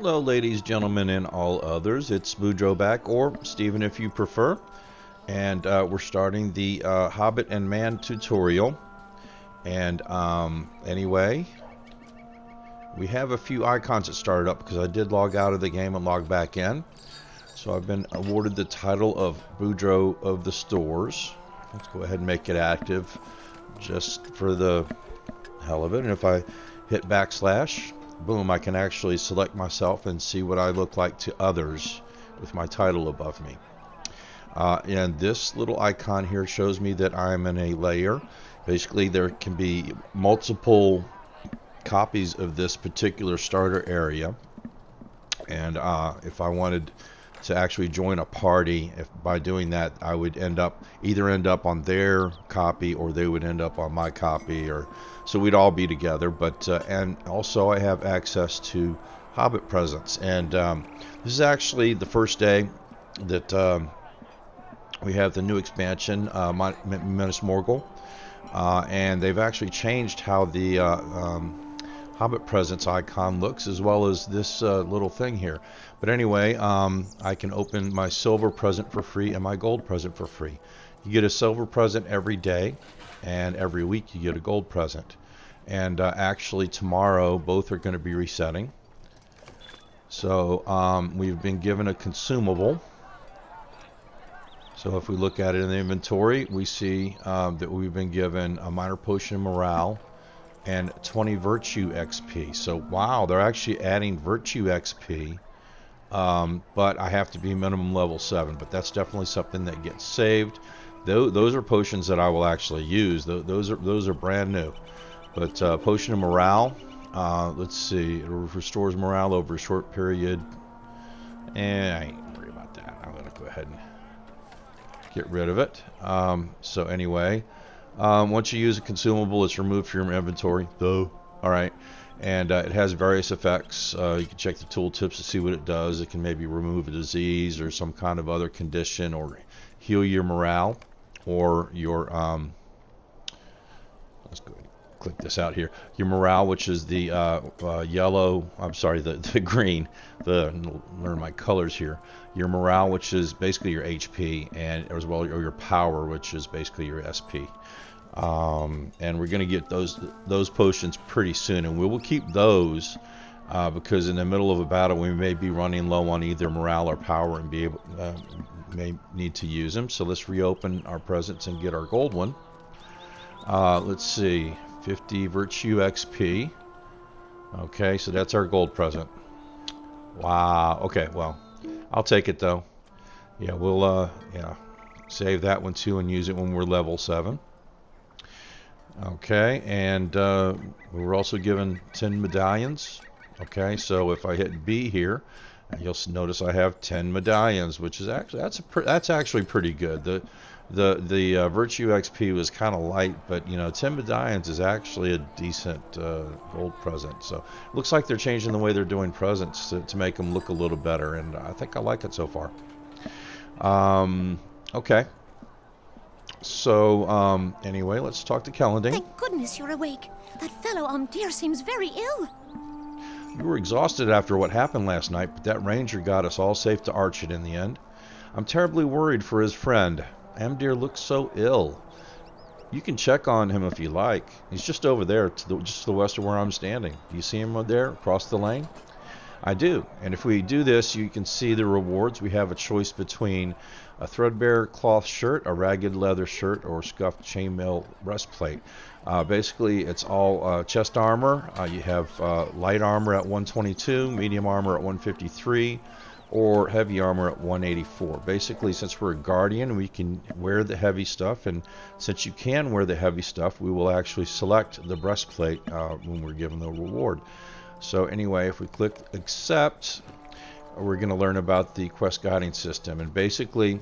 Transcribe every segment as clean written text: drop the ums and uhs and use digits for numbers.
Hello, ladies, gentlemen, and all others. It's Boudreaux back, or Stephen if you prefer. And we're starting the Hobbit and Man tutorial. And anyway, we have a few icons that started up because I did log out of the game and log back in. So I've been awarded the title of Boudreaux of the Stores. Let's go ahead and make it active just for the hell of it. And if I hit backslash, boom, I can actually select myself and see what I look like to others with my title above me. And this little icon here shows me that I'm in a layer. Basically, there can be multiple copies of this particular starter area. And if I wanted to actually join a party, by doing that, I would either end up on their copy or they would end up on my copy, or so we'd all be together. But and also I have access to hobbit presents, and this is actually the first day that we have the new expansion, Minas Morgul, and they've actually changed how the Hobbit presents icon looks, as well as this little thing here. But anyway, I can open my silver present for free and my gold present for free. You get a silver present every day, and every week you get a gold present. And actually tomorrow both are going to be resetting. So we've been given a consumable. So if we look at it in the inventory, we see that we've been given a minor potion of morale and 20 virtue XP. So wow, they're actually adding virtue XP, but I have to be minimum level 7. But that's definitely something that gets saved. Those are potions that I will actually use. Those are brand new. But potion of morale, let's see, it restores morale over a short period, and I ain't worried about that. I'm gonna go ahead and get rid of it. So anyway, once you use a consumable, it's removed from your inventory. Alright. And it has various effects. You can check the tooltips to see what it does. It can maybe remove a disease or some kind of other condition, or heal your morale, or your let's go ahead and click this out here. Your morale, which is the yellow, I'm sorry, the green, learn my colors here. Your morale, which is basically your HP, and as well, or your power, which is basically your SP. And we're going to get those potions pretty soon, and we will keep those because in the middle of a battle we may be running low on either morale or power and may need to use them. So let's reopen our presents and get our gold one. Let's see, 50 virtue XP. Okay, so that's our gold present. Wow. Okay, well, I'll take it though. Yeah, we'll save that one too and use it when we're level 7. Okay, and we were also given 10 medallions. Okay, so if I hit B here, you'll notice I have 10 medallions, which is actually that's actually pretty good. The virtue XP was kind of light, but 10 medallions is actually a decent gold present. So it looks like they're changing the way they're doing presents to make them look a little better, and I think I like it so far. Okay. So, anyway, let's talk to Kellandine. Thank goodness you're awake. That fellow Amdir seems very ill. You were exhausted after what happened last night, but that ranger got us all safe to Archet in the end. I'm terribly worried for his friend. Amdir looks so ill. You can check on him if you like. He's just over there, just to the west of where I'm standing. Do you see him there, across the lane? I do. And if we do this, you can see the rewards. We have a choice between a threadbare cloth shirt, a ragged leather shirt, or scuffed chainmail breastplate. Basically, it's all chest armor. You have light armor at 122, medium armor at 153, or heavy armor at 184. Basically, since we're a guardian, we can wear the heavy stuff, and since you can wear the heavy stuff, we will actually select the breastplate when we're given the reward. So anyway, if we click accept, we're going to learn about the quest guiding system. And basically,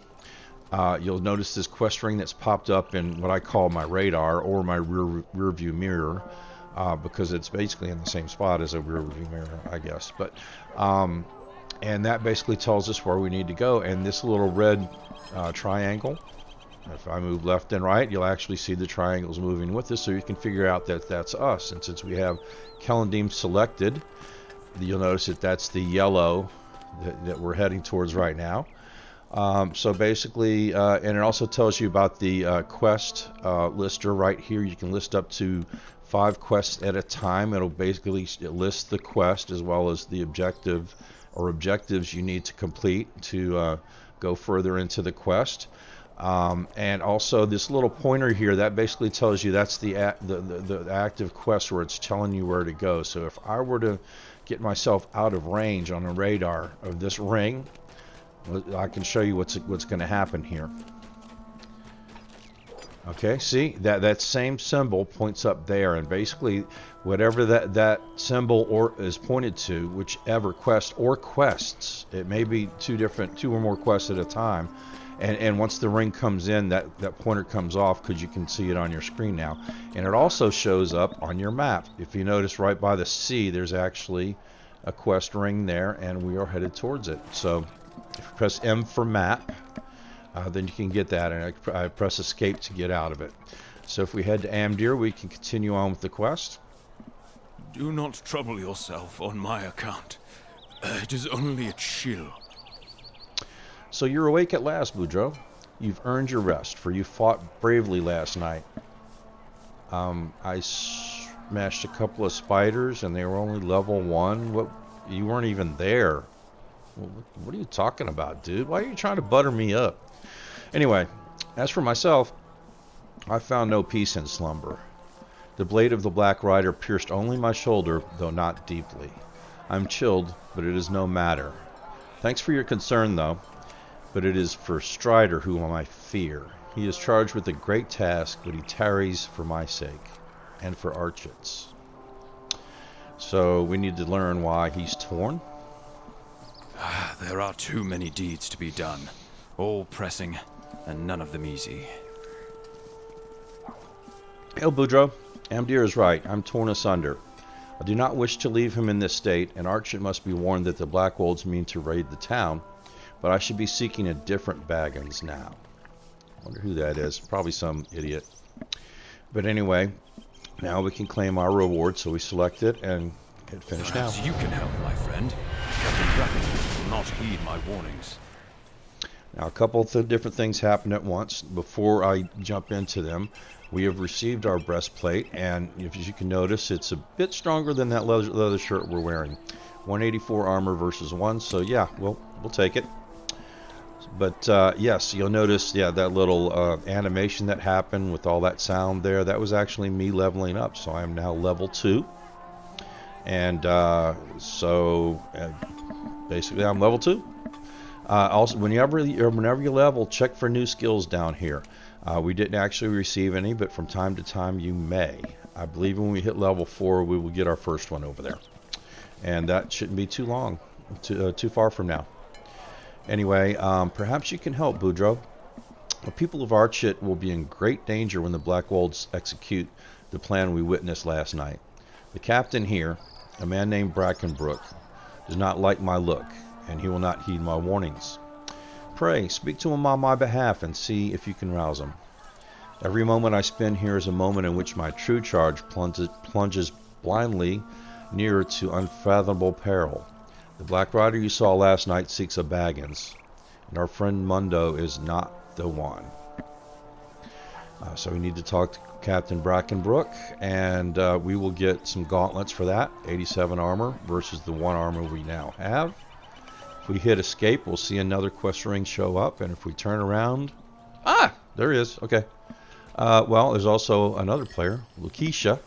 you'll notice this quest ring that's popped up in what I call my radar, or my rear view mirror, because it's basically in the same spot as a rear view mirror, I guess. But and that basically tells us where we need to go. And this little red triangle, if I move left and right, you'll actually see the triangles moving with us, so you can figure out that that's us. And since we have Kellandine selected, You'll notice that that's the yellow that we're heading towards right now. So basically, and it also tells you about the quest lister right here. You can list up to 5 quests at a time. It'll basically list the quest as well as the objective or objectives you need to complete to go further into the quest. And also this little pointer here, that basically tells you that's the active quest where it's telling you where to go. So if I were to get myself out of range on a radar of this ring, I can show you what's going to happen here. Okay, see that same symbol points up there, and basically whatever that symbol is pointed to, whichever quest or quests, it may be two or more quests at a time, and once the ring comes in, that pointer comes off because you can see it on your screen now, and it also shows up on your map. If you notice right by the C, there's actually a quest ring there, and we are headed towards it. So if you press M for map, then you can get that, and I press escape to get out of it. So if we head to Amdir, we can continue on with the quest. Do not trouble yourself on my account. It is only a chill. So you're awake at last, Boudreaux. You've earned your rest, for you fought bravely last night. I smashed a couple of spiders, and they were only level 1. You weren't even there. What are you talking about, dude? Why are you trying to butter me up? Anyway, as for myself, I found no peace in slumber. The blade of the Black Rider pierced only my shoulder, though not deeply. I'm chilled, but it is no matter. Thanks for your concern, though, but it is for Strider whom I fear. He is charged with a great task, but he tarries for my sake, and for Archet's. So we need to learn why he's torn. There are too many deeds to be done, all pressing, and none of them easy. Hail, Boudreaux. Amdir is right. I'm torn asunder. I do not wish to leave him in this state, and Archet must be warned that the Black Wolves mean to raid the town, but I should be seeking a different Baggins now. I wonder who that is. Probably some idiot. But anyway, now we can claim our reward, so we select it and hit finish now. Perhaps you can help, my friend. Captain Bracken will not heed my warnings. Now, a couple of different things happen at once. Before I jump into them, we have received our breastplate, and as you can notice, it's a bit stronger than that leather shirt we're wearing. 184 armor versus 1, so yeah, we'll take it. But yes, you'll notice, yeah, that little animation that happened with all that sound there, that was actually me leveling up, so I am now level 2. And basically I'm level 2. Also, whenever you level, check for new skills down here. We didn't actually receive any, but from time to time you may. I believe when we hit level 4, we will get our first one over there. And that shouldn't be too long, too far from now. Anyway, perhaps you can help, Boudreaux. The people of Archet will be in great danger when the Black Wolves execute the plan we witnessed last night. The captain here, a man named Brackenbrook, does not like my look, and he will not heed my warnings. Pray, speak to him on my behalf and see if you can rouse him. Every moment I spend here is a moment in which my true charge plunges blindly nearer to unfathomable peril. The Black Rider you saw last night seeks a Baggins, and our friend Mundo is not the one. So we need to talk to Captain Brackenbrook, and we will get some gauntlets for that. 87 armor versus the 1 armor we now have. If we hit escape, we'll see another quest ring show up, and if we turn around... Ah! There he is. Okay. Well, there's also another player, Lakeisha,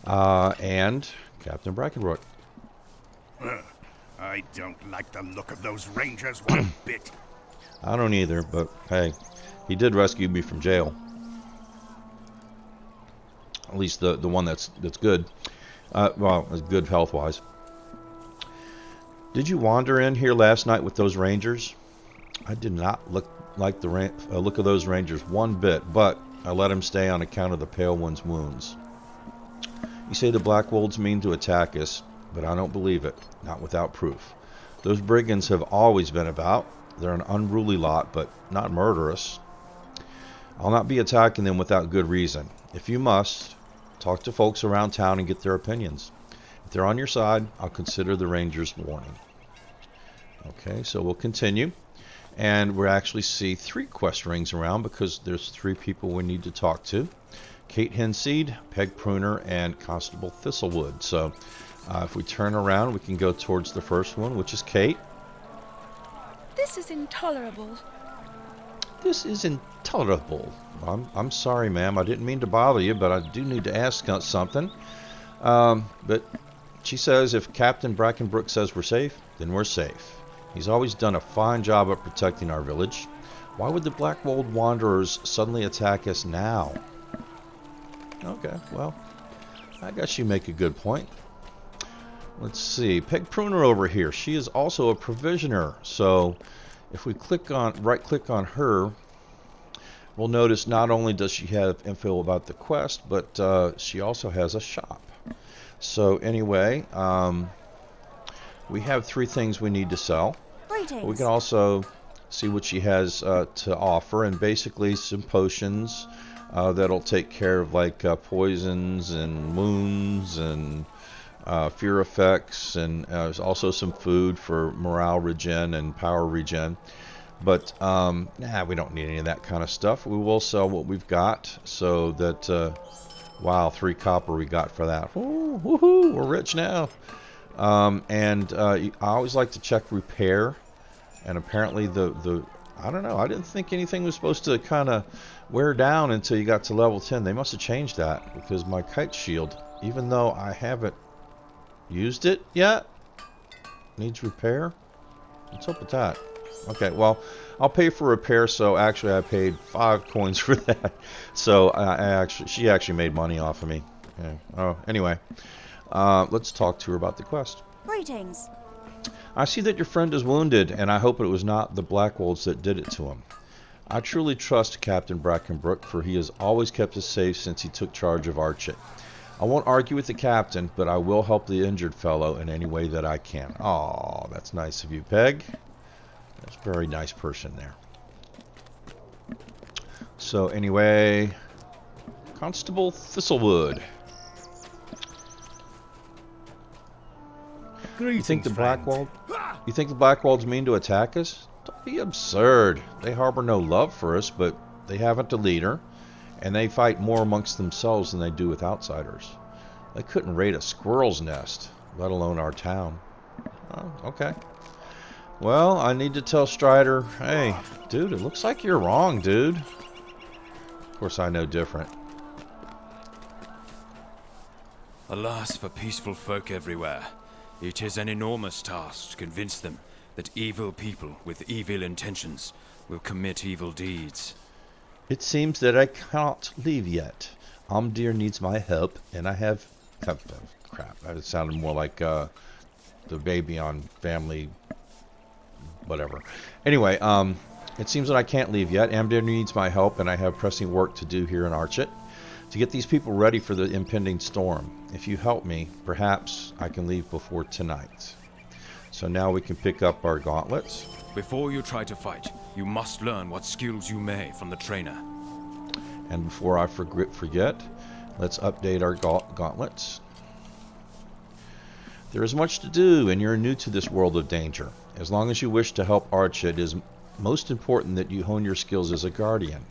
and Captain Brackenbrook. I don't like the look of those rangers one bit. I don't either, but hey, he did rescue me from jail. At least the one that's good. Well, it's good health-wise. Did you wander in here last night with those rangers? I did not look like the look of those rangers one bit, but I let him stay on account of the Pale One's wounds. You say the Black Wolves mean to attack us, but I don't believe it, not without proof. Those brigands have always been about. They're an unruly lot, but not murderous. I'll not be attacking them without good reason. If you must, talk to folks around town and get their opinions. If they're on your side, I'll consider the ranger's warning. Okay, so we'll continue. And we actually see 3 quest rings around because there's 3 people we need to talk to. Kate Henseed, Peg Pruner, and Constable Thistlewood. So if we turn around, we can go towards the first one, which is Kate. This is intolerable. This is intolerable. I'm sorry, ma'am. I didn't mean to bother you, but I do need to ask something. But she says if Captain Brackenbrook says we're safe, then we're safe. He's always done a fine job of protecting our village. Why would the Blackwold Wanderers suddenly attack us now? Okay, well, I guess you make a good point. Let's see, Peg Pruner over here. She is also a provisioner. So if we right-click on her, we'll notice not only does she have info about the quest, but she also has a shop. So anyway, we have 3 things we need to sell. Greetings. We can also see what she has to offer, and basically some potions that'll take care of like poisons and wounds and fear effects, and there's also some food for morale regen and power regen. But we don't need any of that kind of stuff. We will sell what we've got, so that wow, 3 copper we got for that. Ooh, woohoo, we're rich now. I always like to check repair, and apparently I don't know, I didn't think anything was supposed to kind of wear down until you got to level 10. They must have changed that, because my kite shield, even though I haven't used it yet, needs repair. What's up with that? Okay, well, I'll pay for repair, so actually I paid 5 coins for that. So she actually made money off of me. Yeah. Oh, anyway. Let's talk to her about the quest. Greetings. I see that your friend is wounded, and I hope it was not the Blackwolds that did it to him. I truly trust Captain Brackenbrook, for he has always kept us safe since he took charge of Archet. I won't argue with the captain, but I will help the injured fellow in any way that I can. Oh, that's nice of you, Peg. That's a very nice person there. So anyway, Constable Thistlewood. You think the Blackwolds mean to attack us? Don't be absurd. They harbor no love for us, but they haven't a leader, and they fight more amongst themselves than they do with outsiders. They couldn't raid a squirrel's nest, let alone our town. Oh, okay. Well, I need to tell Strider, hey, dude, it looks like you're wrong, dude. Of course, I know different. Alas for peaceful folk everywhere. It is an enormous task to convince them that evil people with evil intentions will commit evil deeds. It seems that I cannot leave yet. Amdir needs my help, and I have... crap, that sounded more like the baby on Family... whatever. Anyway, it seems that I can't leave yet. Amdir needs my help, and I have pressing work to do here in Archet to get these people ready for the impending storm. If you help me, perhaps I can leave before tonight. So now we can pick up our gauntlets. Before you try to fight, you must learn what skills you may from the trainer. And before I forget, let's update our gauntlets. There is much to do, and you're new to this world of danger. As long as you wish to help Archet, it is most important that you hone your skills as a guardian.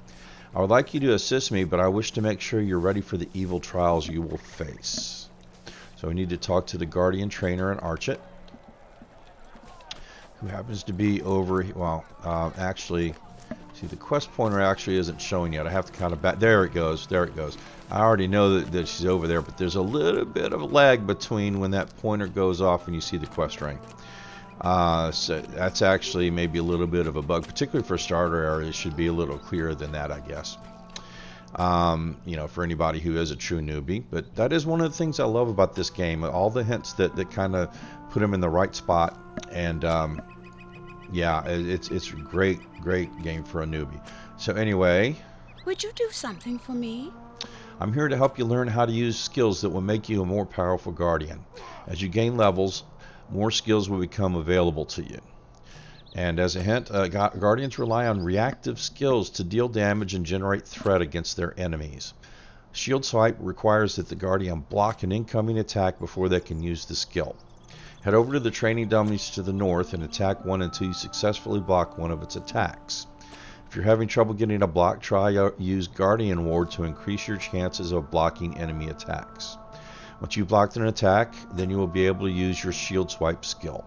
I would like you to assist me, but I wish to make sure you're ready for the evil trials you will face. So we need to talk to the guardian trainer in Archet, who happens to be over, well, actually, see, the quest pointer actually isn't showing yet. I have to kind of back, there it goes, there it goes. I already know that she's over there, but there's a little bit of a lag between when that pointer goes off and you see the quest ring. So that's actually maybe a little bit of a bug, particularly for starter area. It should be a little clearer than that, I guess. You know, for anybody who is a true newbie. But that is one of the things I love about this game. All the hints that kind of put them in the right spot. And yeah, it's a great game for a newbie. So anyway, Would you do something for me? I'm here to help you learn how to use skills that will make you a more powerful guardian. As you gain levels, more skills will become available to you. And as a hint, guardians rely on reactive skills to deal damage and generate threat against their enemies. Shield swipe requires that the Guardian block an incoming attack before they can use the skill. Head over to the training dummies to the north and attack one until you successfully block one of its attacks. If you're having trouble getting a block, try use Guardian Ward to increase your chances of blocking enemy attacks. Once you've blocked an attack, then you will be able to use your shield swipe skill.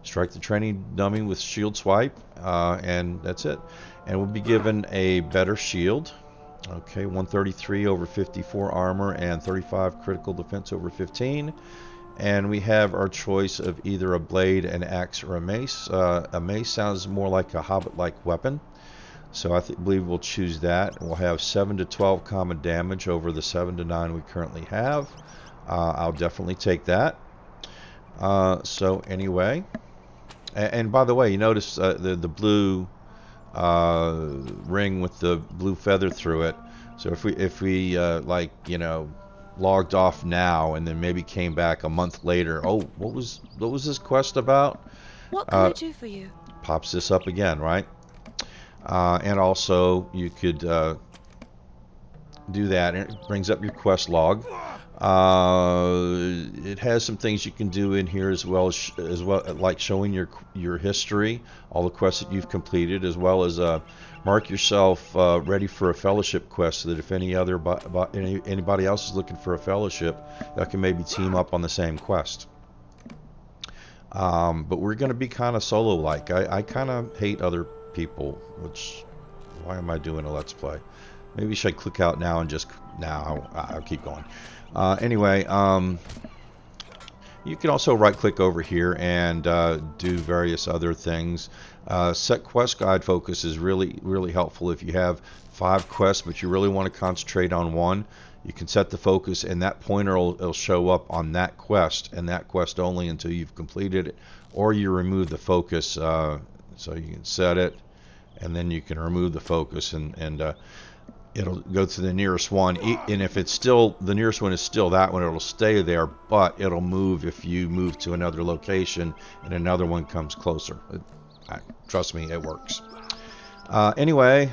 Strike the training dummy with shield swipe, and that's it. And we'll be given a better shield. Okay, 133 over 54 armor and 35 critical defense over 15. And we have our choice of either a blade, an axe, or a mace. A mace sounds more like a hobbit-like weapon, so I believe we'll choose that. We'll have 7 to 12 common damage over the 7 to 9 we currently have. I'll definitely take that. So anyway, and by the way, you notice the blue ring with the blue feather through it. So if we like, you know, logged off now and then maybe came back a month later, oh, what was this quest about? What can I do for you? Pops this up again, right? And also you could do that, and it brings up your quest log. It has some things you can do in here as well, like showing your history, all the quests that you've completed, as well as mark yourself ready for a fellowship quest, so that if anybody else is looking for a fellowship, that can maybe team up on the same quest. But we're going to be kind of solo-like. I kind of hate other people, which, why am I doing a let's play? Maybe I should click out now and just I'll keep going. Anyway, you can also right click over here and do various other things. Set quest guide focus is really helpful if you have 5 quests but you really want to concentrate on one. You can set the focus, and that pointer will show up on that quest and that quest only until you've completed it, or you remove the focus. So you can set it and then you can remove the focus, and it'll go to the nearest one, and if it's still, the nearest one is still that one, it'll stay there, but it'll move if you move to another location and another one comes closer. Trust me, it works. Anyway,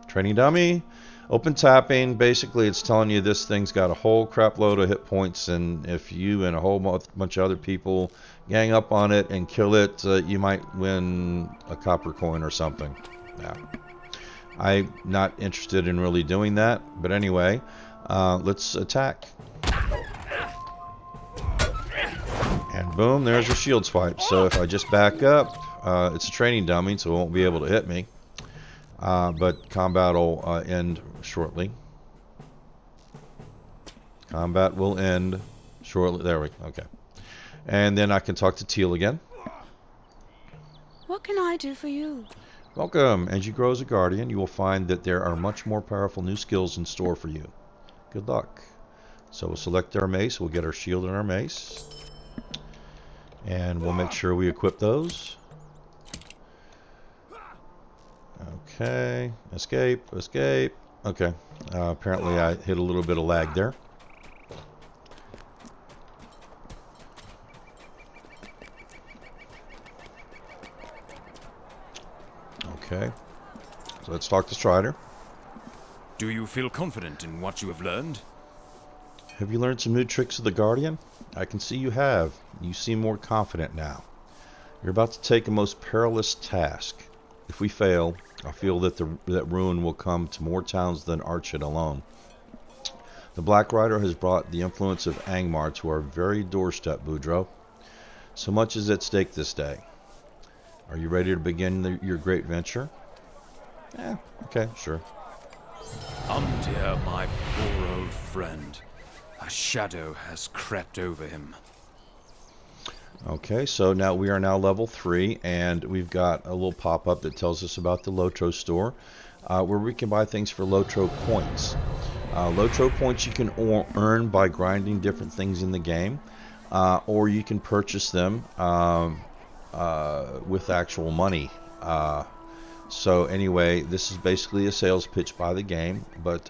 training dummy, open tapping, basically it's telling you this thing's got a whole crap load of hit points, and if you and a whole bunch of other people gang up on it and kill it, you might win a copper coin or something. Yeah. I'm not interested in really doing that, but anyway, let's attack. And boom, there's your shield swipe. So if I just back up, it's a training dummy, so it won't be able to hit me. But combat will end shortly. Combat will end shortly. There we go. Okay. And then I can talk to Teal again. What can I do for you? Welcome. As you grow as a guardian, you will find that there are much more powerful new skills in store for you. Good luck. So we'll select our mace. We'll get our shield and our mace. And we'll make sure we equip those. Okay. Escape. Escape. Okay. Apparently I hit a little bit of lag there. Okay, so let's talk to Strider. Do you feel confident in what you have learned? Have you learned some new tricks of the Guardian? I can see you have. You seem more confident now. You're about to take a most perilous task. If we fail, I feel that that ruin will come to more towns than Archet alone. The Black Rider has brought the influence of Angmar to our very doorstep, Boudreaux. So much is at stake this day. Are you ready to begin your great venture? Yeah, okay, sure. Dear, my poor old friend. A shadow has crept over him. Okay, so now we are now level 3, and we've got a little pop-up that tells us about the LOTRO store, where we can buy things for LOTRO points. LOTRO points you can earn by grinding different things in the game, or you can purchase them with actual money. So anyway, this is basically a sales pitch by the game, but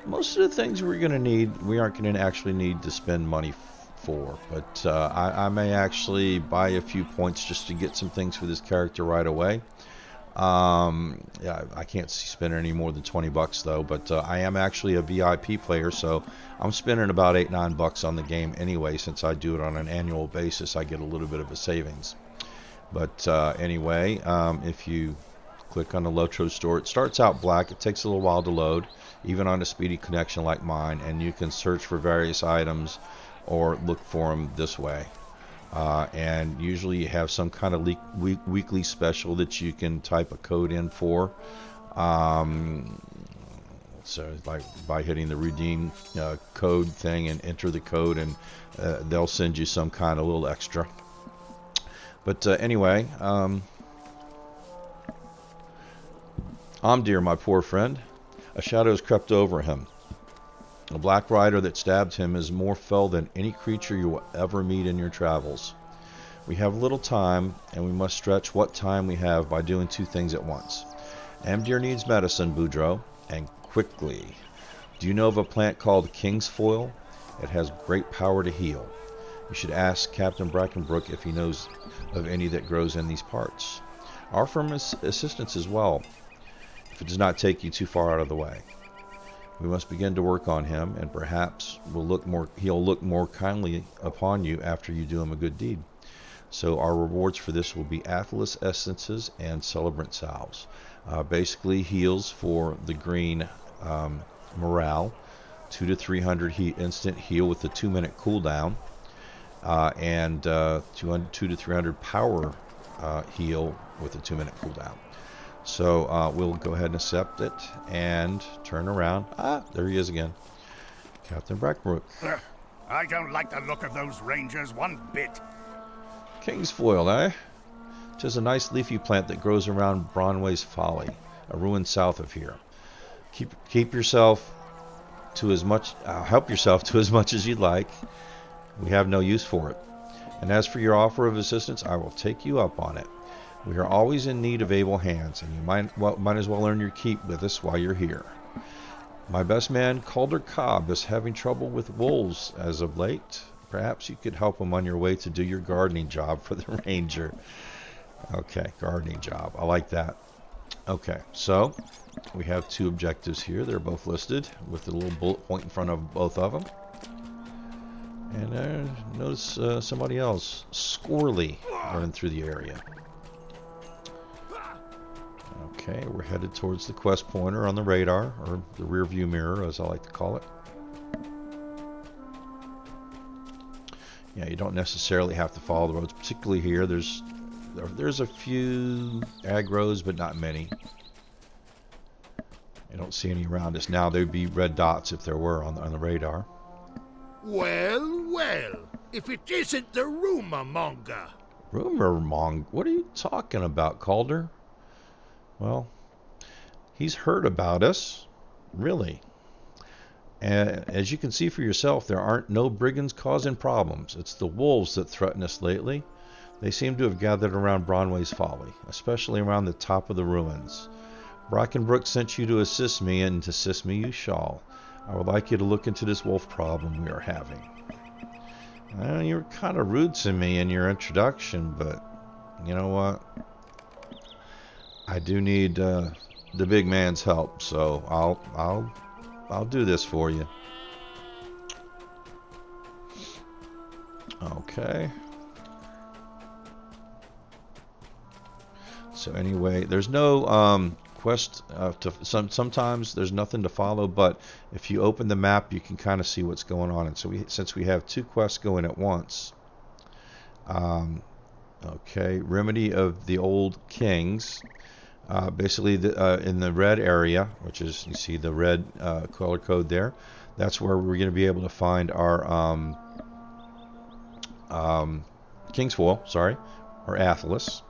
most of the things we're going to need, we aren't going to actually need to spend money for, but I may actually buy a few points just to get some things for this character right away. Yeah, I can't spend any more than 20 bucks though, but I am actually a VIP player, so I'm spending about $8-9 on the game anyway. Since I do it on an annual basis, I get a little bit of a savings. But anyway, if you click on the LOTRO store, it starts out black. It takes a little while to load, even on a speedy connection like mine, and you can search for various items or look for them this way. And usually you have some kind of weekly special that you can type a code in for. So like by hitting the redeem code thing and enter the code, and they'll send you some kind of little extra. But anyway, Amdir, my poor friend, a shadow has crept over him. The black rider that stabbed him is more fell than any creature you will ever meet in your travels. We have little time, and we must stretch what time we have by doing two things at once. Amdir needs medicine, Boudreaux, and quickly. Do you know of a plant called king's foil? It has great power to heal. You should ask Captain Brackenbrook if he knows of any that grows in these parts. Offer him assistance as well, if it does not take you too far out of the way. We must begin to work on him, and perhaps he'll look more kindly upon you after you do him a good deed. So our rewards for this will be Athelas essences and celebrant salves. Basically heals for the green morale, 200 to 300 instant heal with a 2-minute cooldown, and 200 to 300 power heal with a 2-minute cooldown. So we'll go ahead and accept it and turn around. There he is again. Captain Brackbrook. I don't like the look of those rangers one bit. King's foil, eh? 'Tis a nice leafy plant that grows around Bronway's Folly, a ruin south of here. Keep yourself to as much, help yourself to as much as you'd like. We have no use for it. And as for your offer of assistance, I will take you up on it. We are always in need of able hands, and you might as well earn your keep with us while you're here. My best man, Calder Cobb, is having trouble with wolves as of late. Perhaps you could help him on your way to do your gardening job for the ranger. Okay, gardening job. I like that. Okay, so we have two objectives here. They're both listed with a little bullet point in front of both of them. And notice somebody else, Squirrely, running through the area. Okay, we're headed towards the quest pointer on the radar, or the rear view mirror as I like to call it. Yeah, you don't necessarily have to follow the roads, particularly here. There's a few aggros, but not many. I don't see any around us now. There'd be red dots if there were on the radar. Well, well, if it isn't the rumor monger. Rumor monger? What are you talking about, Calder? Well, he's heard about us, really. And as you can see for yourself, there aren't no brigands causing problems. It's the wolves that threaten us lately. They seem to have gathered around Bronway's Folly, especially around the top of the ruins. Brackenbrook sent you to assist me, and to assist me you shall. I would like you to look into this wolf problem we are having. You were kind of rude to me in your introduction, but you know what? I do need the big man's help, so I'll do this for you. Okay. So anyway, there's no quest sometimes there's nothing to follow, but if you open the map, you can kind of see what's going on. And so since we have two quests going at once, okay, Remedy of the Old Kings. Basically, in the red area, which is, you see the red color code there, that's where we're going to be able to find our King's Foil, or Athelas.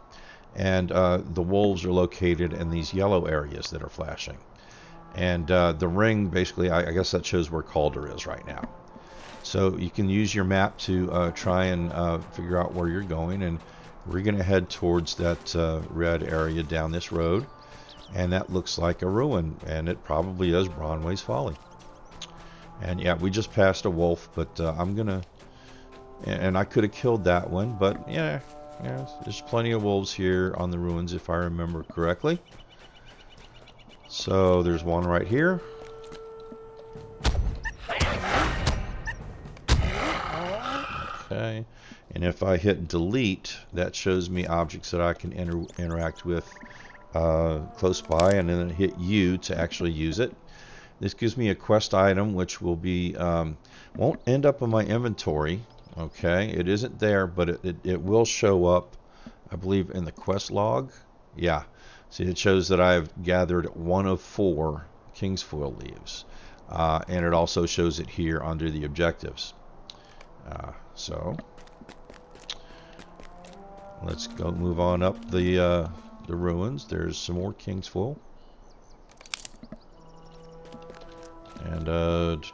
And the wolves are located in these yellow areas that are flashing. And the ring, basically, I guess that shows where Calder is right now. So you can use your map to try and figure out where you're going, and we're going to head towards that red area down this road, and that looks like a ruin, and it probably is Bronway's Folly. And yeah, we just passed a wolf, but I'm gonna, and I could have killed that one, but yeah, Yes, there's plenty of wolves here on the ruins if I remember correctly. So there's one right here. Okay, and if I hit delete, that shows me objects that I can interact with close by, and then hit U to actually use it. This gives me a quest item, which will be won't end up in my inventory. Okay, it isn't there, but it will show up, I believe, in the quest log. Yeah, see, it shows that I've gathered 1 of 4 Kingsfoil leaves, and it also shows it here under the objectives. So let's go move on up the ruins. There's some more Kingsfoil, and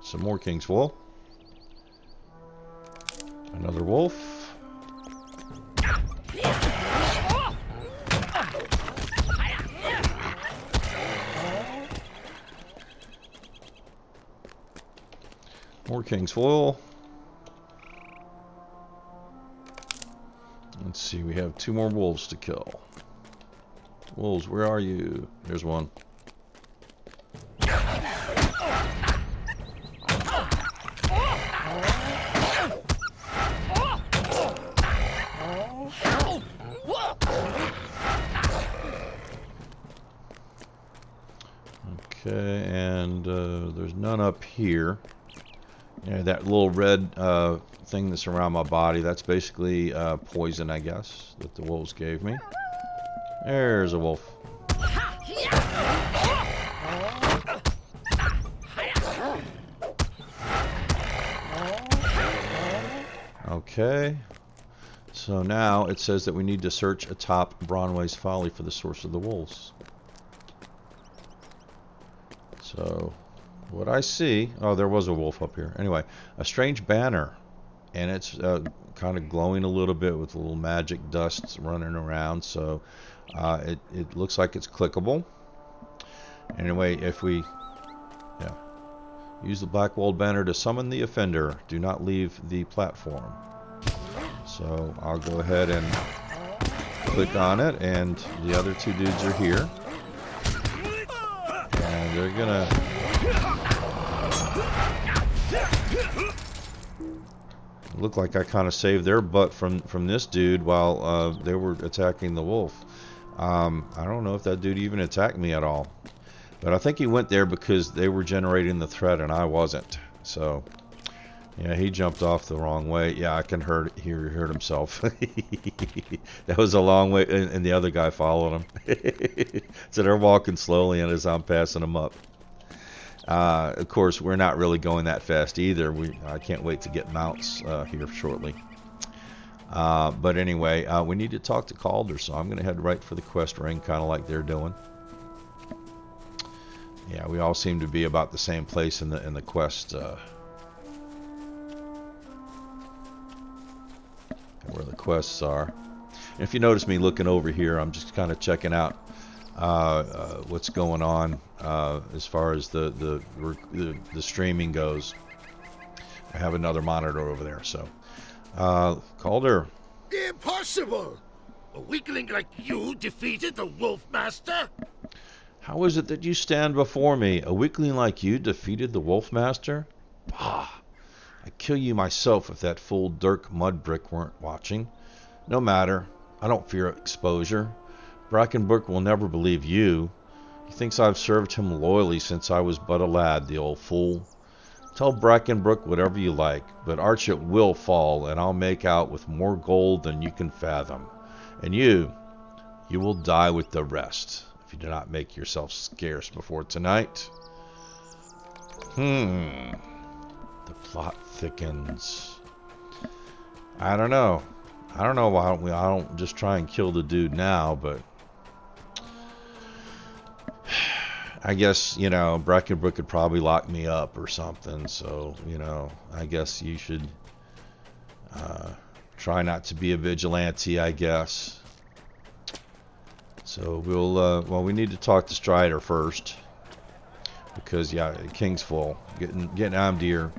some more Kingsfoil. Another wolf. More Kingsfoil. Let's see, we have 2 more wolves to kill. Wolves, where are you? There's one. Okay, and there's none up here. Yeah, that little red thing that's around my body, that's basically poison, I guess, that the wolves gave me. There's a wolf. Okay, so now it says that we need to search atop Bronway's Folly for the source of the wolves. So what I see, oh, there was a wolf up here. Anyway, a strange banner, and it's kind of glowing a little bit with little magic dusts running around. So it looks like it's clickable. Anyway, if we use the black walled banner to summon the offender, do not leave the platform. So I'll go ahead and click on it, and the other 2 dudes are here. And they're gonna look like I kind of saved their butt from this dude while they were attacking the wolf. I don't know if that dude even attacked me at all, but I think he went there because they were generating the threat and I wasn't. So yeah, he jumped off the wrong way. Yeah, I can he hurt himself. That was a long way, and the other guy followed him. So they're walking slowly, and as I'm passing them up. Of course, we're not really going that fast either. I can't wait to get mounts here shortly. But anyway, we need to talk to Calder, so I'm going to head right for the quest ring, kind of like they're doing. Yeah, we all seem to be about the same place in the quest. Where the quests are. And if you notice me looking over here, I'm just kind of checking out what's going on as far as the streaming goes. I have another monitor over there, so Calder. Impossible! A weakling like you defeated the Wolf Master? How is it that you stand before me? A weakling like you defeated the Wolf Master? Bah! I'd kill you myself if that fool Dirk Mudbrick weren't watching. No matter. I don't fear exposure. Brackenbrook will never believe you. He thinks I've served him loyally since I was but a lad, the old fool. Tell Brackenbrook whatever you like, but Archet will fall, and I'll make out with more gold than you can fathom. And you will die with the rest, if you do not make yourself scarce before tonight. The plot thickens. I don't know. I don't know why I don't just try and kill the dude now, but I guess, Brackenbrook could probably lock me up or something, so, I guess you should try not to be a vigilante, I guess. So we'll, we need to talk to Strider first, because, yeah, Kingsfoil, getting Amdir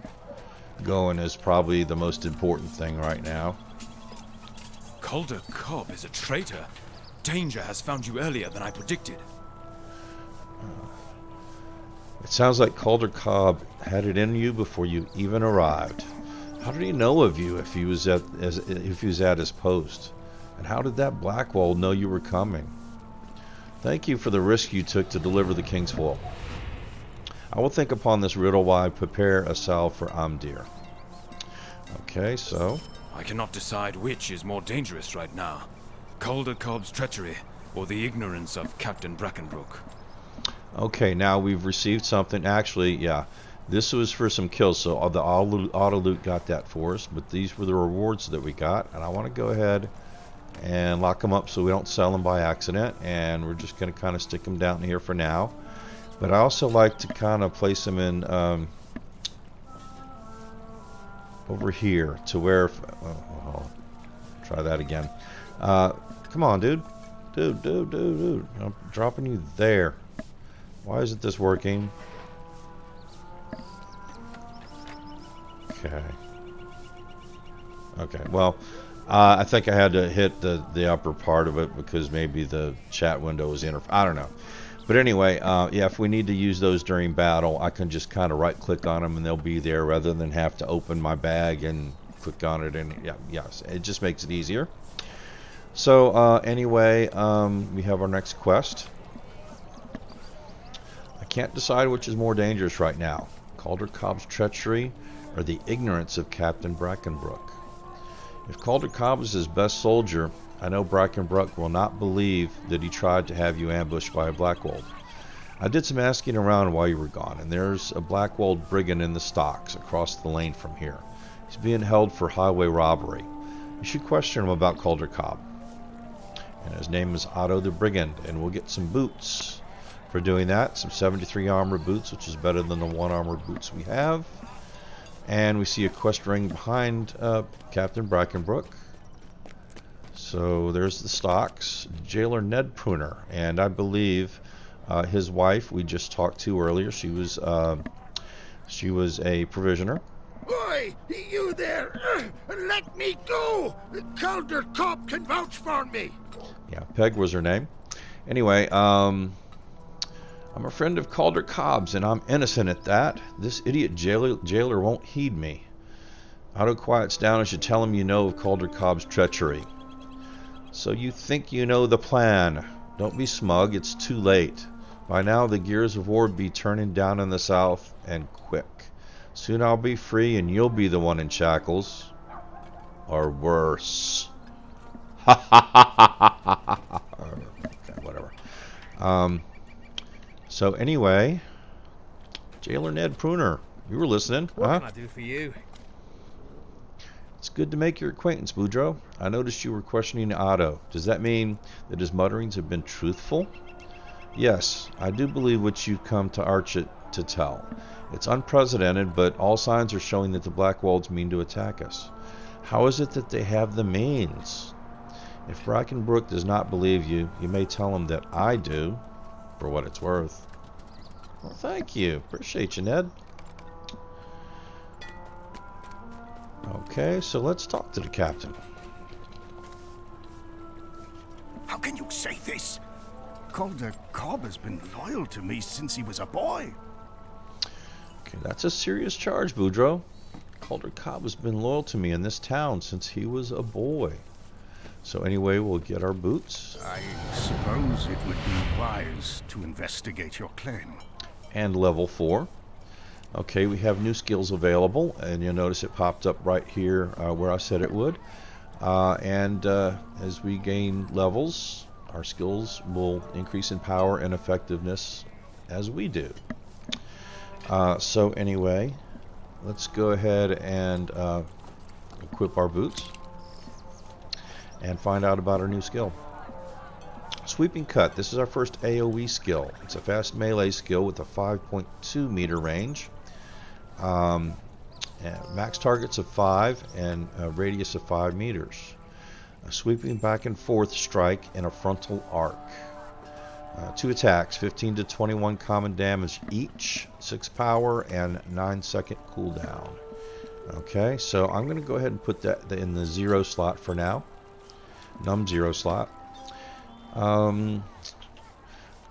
going is probably the most important thing right now. Calder Cobb is a traitor. Danger has found you earlier than I predicted. It sounds like Calder Cobb had it in you before you even arrived. How did he know of you if he was at his post? And how did that Blackwall know you were coming? Thank you for the risk you took to deliver the King's Will. I will think upon this riddle while I prepare a salve for Amdir. Okay, so... I cannot decide which is more dangerous right now. Calder Cobb's treachery, or the ignorance of Captain Brackenbrook. Okay, now we've received something. Actually, yeah, this was for some kills, so the auto loot got that for us, but these were the rewards that we got, and I want to go ahead and lock them up so we don't sell them by accident, and we're just going to kind of stick them down here for now. But I also like to kind of place them in over here to where I'll try that again. Come on, dude. Dude. I'm dropping you there. Why isn't this working? Okay, well, I think I had to hit the upper part of it because maybe the chat window was I don't know. But anyway, yeah, if we need to use those during battle, I can just kind of right click on them and they'll be there rather than have to open my bag and click on it. And yes, it just makes it easier. So anyway, we have our next quest. I can't decide which is more dangerous right now, Calder Cobb's treachery or the ignorance of Captain Brackenbrook. If Calder Cobb is his best soldier, I know Brackenbrook will not believe that he tried to have you ambushed by a Blackwall. I did some asking around while you were gone, and there's a Blackwall brigand in the stocks across the lane from here. He's being held for highway robbery. You should question him about Calder Cobb. And his name is Otto the Brigand, and we'll get some boots for doing that. Some 73 armor boots, which is better than the 1 armor boots we have. And we see a quest ring behind Captain Brackenbrook. So there's the stocks. Jailer Ned Pruner, and I believe his wife we just talked to earlier. She was a provisioner. Oi, you there! Let me go! Calder Cobb can vouch for me! Yeah, Peg was her name. Anyway, I'm a friend of Calder Cobb's, and I'm innocent at that. This idiot jailer won't heed me. Otto quiets down and should tell him you know of Calder Cobb's treachery. So you think you know the plan. Don't be smug, it's too late. By now the gears of war be turning down in the south, and quick. Soon I'll be free and you'll be the one in shackles. Or worse. Ha ha ha ha ha ha. Okay, whatever. So anyway, Jailer Ned Pruner, you were listening. What can I do for you? It's good to make your acquaintance, Boudreaux. I noticed you were questioning Otto. Does that mean that his mutterings have been truthful? Yes, I do believe what you've come to Archet to tell. It's unprecedented, but all signs are showing that the Blackwalds mean to attack us. How is it that they have the means? If Brackenbrook does not believe you, you may tell him that I do, for what it's worth. Well, thank you. Appreciate you, Ned. Okay, so let's talk to the captain. How can you say this? Calder Cobb has been loyal to me since he was a boy. Okay, that's a serious charge, Boudreaux. Calder Cobb has been loyal to me in this town since he was a boy. So anyway, we'll get our boots. I suppose it would be wise to investigate your claim. And level 4. Okay, we have new skills available, and you'll notice it popped up right here where I said it would. As we gain levels, our skills will increase in power and effectiveness as we do. So anyway, let's go ahead and equip our boots and find out about our new skill. Sweeping Cut. This is our first AoE skill. It's a fast melee skill with a 5.2 meter range. Max targets of 5 and a radius of 5 meters. A sweeping back and forth strike in a frontal arc. 2 attacks, 15 to 21 common damage each, 6 power and 9 second cooldown. Okay, so I'm going to go ahead and put that in the 0 slot for now. Num 0 slot.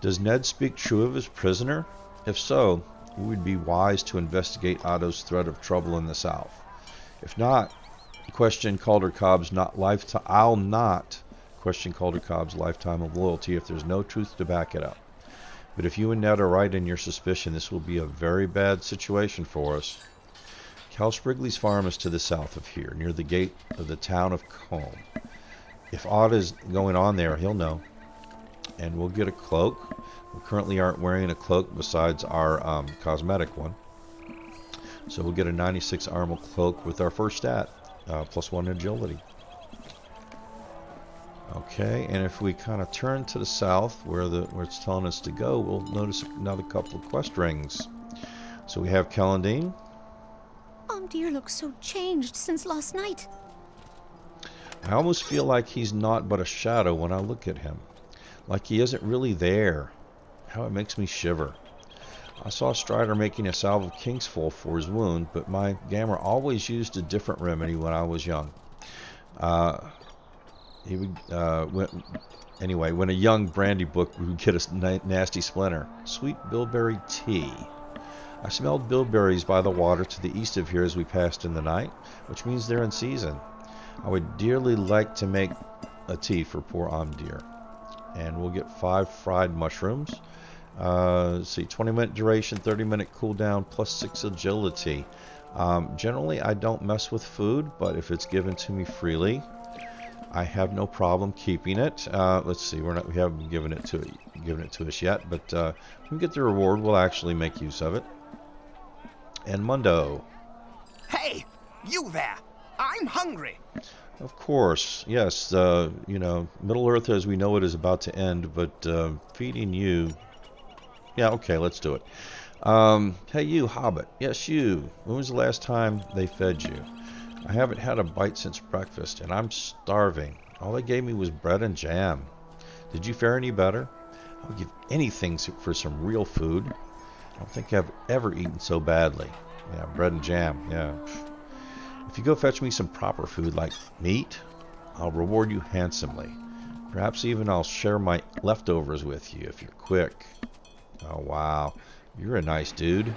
Does Ned speak true of his prisoner? If so, it would be wise to investigate Otto's threat of trouble in the south. If not, question Calder Cobb's lifetime. I'll not question Calder Cobb's lifetime of loyalty if there's no truth to back it up. But if you and Ned are right in your suspicion, this will be a very bad situation for us. Cal Sprigley's farm is to the south of here, near the gate of the town of Combe. If aught is going on there, he'll know. And we'll get a cloak. We currently aren't wearing a cloak besides our cosmetic one. So we'll get a 96 armor cloak with our first stat, +1 agility. Okay, and if we kind of turn to the south, where it's telling us to go, we'll notice another couple of quest rings. So we have Kellandine. Dear looks so changed since last night. I almost feel like he's not but a shadow when I look at him. Like he isn't really there. How it makes me shiver. I saw Strider making a salve of Kingsful for his wound, but my Gamma always used a different remedy when I was young. When a young brandy book would get a nasty splinter. Sweet bilberry tea. I smelled bilberries by the water to the east of here as we passed in the night, which means they're in season. I would dearly like to make a tea for poor Amdir. And we'll get 5 fried mushrooms. Let's see, 20-minute duration, 30-minute cooldown, +6 agility. Generally, I don't mess with food, but if it's given to me freely, I have no problem keeping it. Let's see, we haven't given it to us yet, but when we get the reward, we'll actually make use of it. And Mundo. Hey, you there! I'm hungry! Of course, yes. Middle Earth as we know it is about to end, but feeding you... Yeah, okay, let's do it. Hey, you, hobbit. Yes, you. When was the last time they fed you? I haven't had a bite since breakfast, and I'm starving. All they gave me was bread and jam. Did you fare any better? I would give anything for some real food. I don't think I've ever eaten so badly. Yeah, bread and jam, yeah. If you go fetch me some proper food like meat, I'll reward you handsomely. Perhaps even I'll share my leftovers with you if you're quick. Oh, wow. You're a nice dude.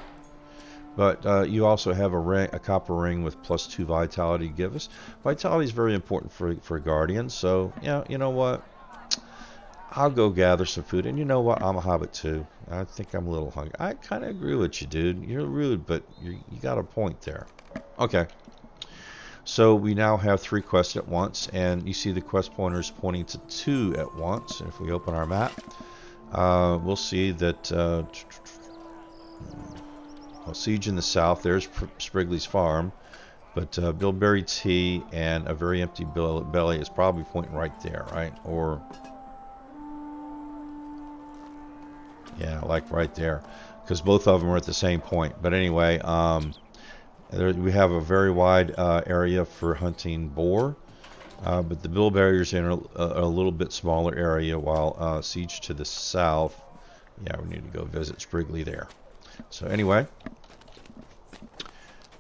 But you also have a copper ring with +2 vitality to give us. Vitality is very important for guardians, so yeah, you know what? I'll go gather some food. And you know what? I'm a hobbit too. I think I'm a little hungry. I kind of agree with you, dude. You're rude, but you got a point there. Okay. So we now have 3 quests at once, and you see the quest pointers pointing to 2 at once. And if we open our map, we'll see that Siege in the south, there's Sprigley's farm, but bilberry tea and a very empty belly is probably pointing right there, right? Or, yeah, like right there, because both of them are at the same point. But anyway, we have a very wide area for hunting boar, but the bilberries are in a little bit smaller area, while Siege to the south, yeah, we need to go visit Sprigley there. So anyway,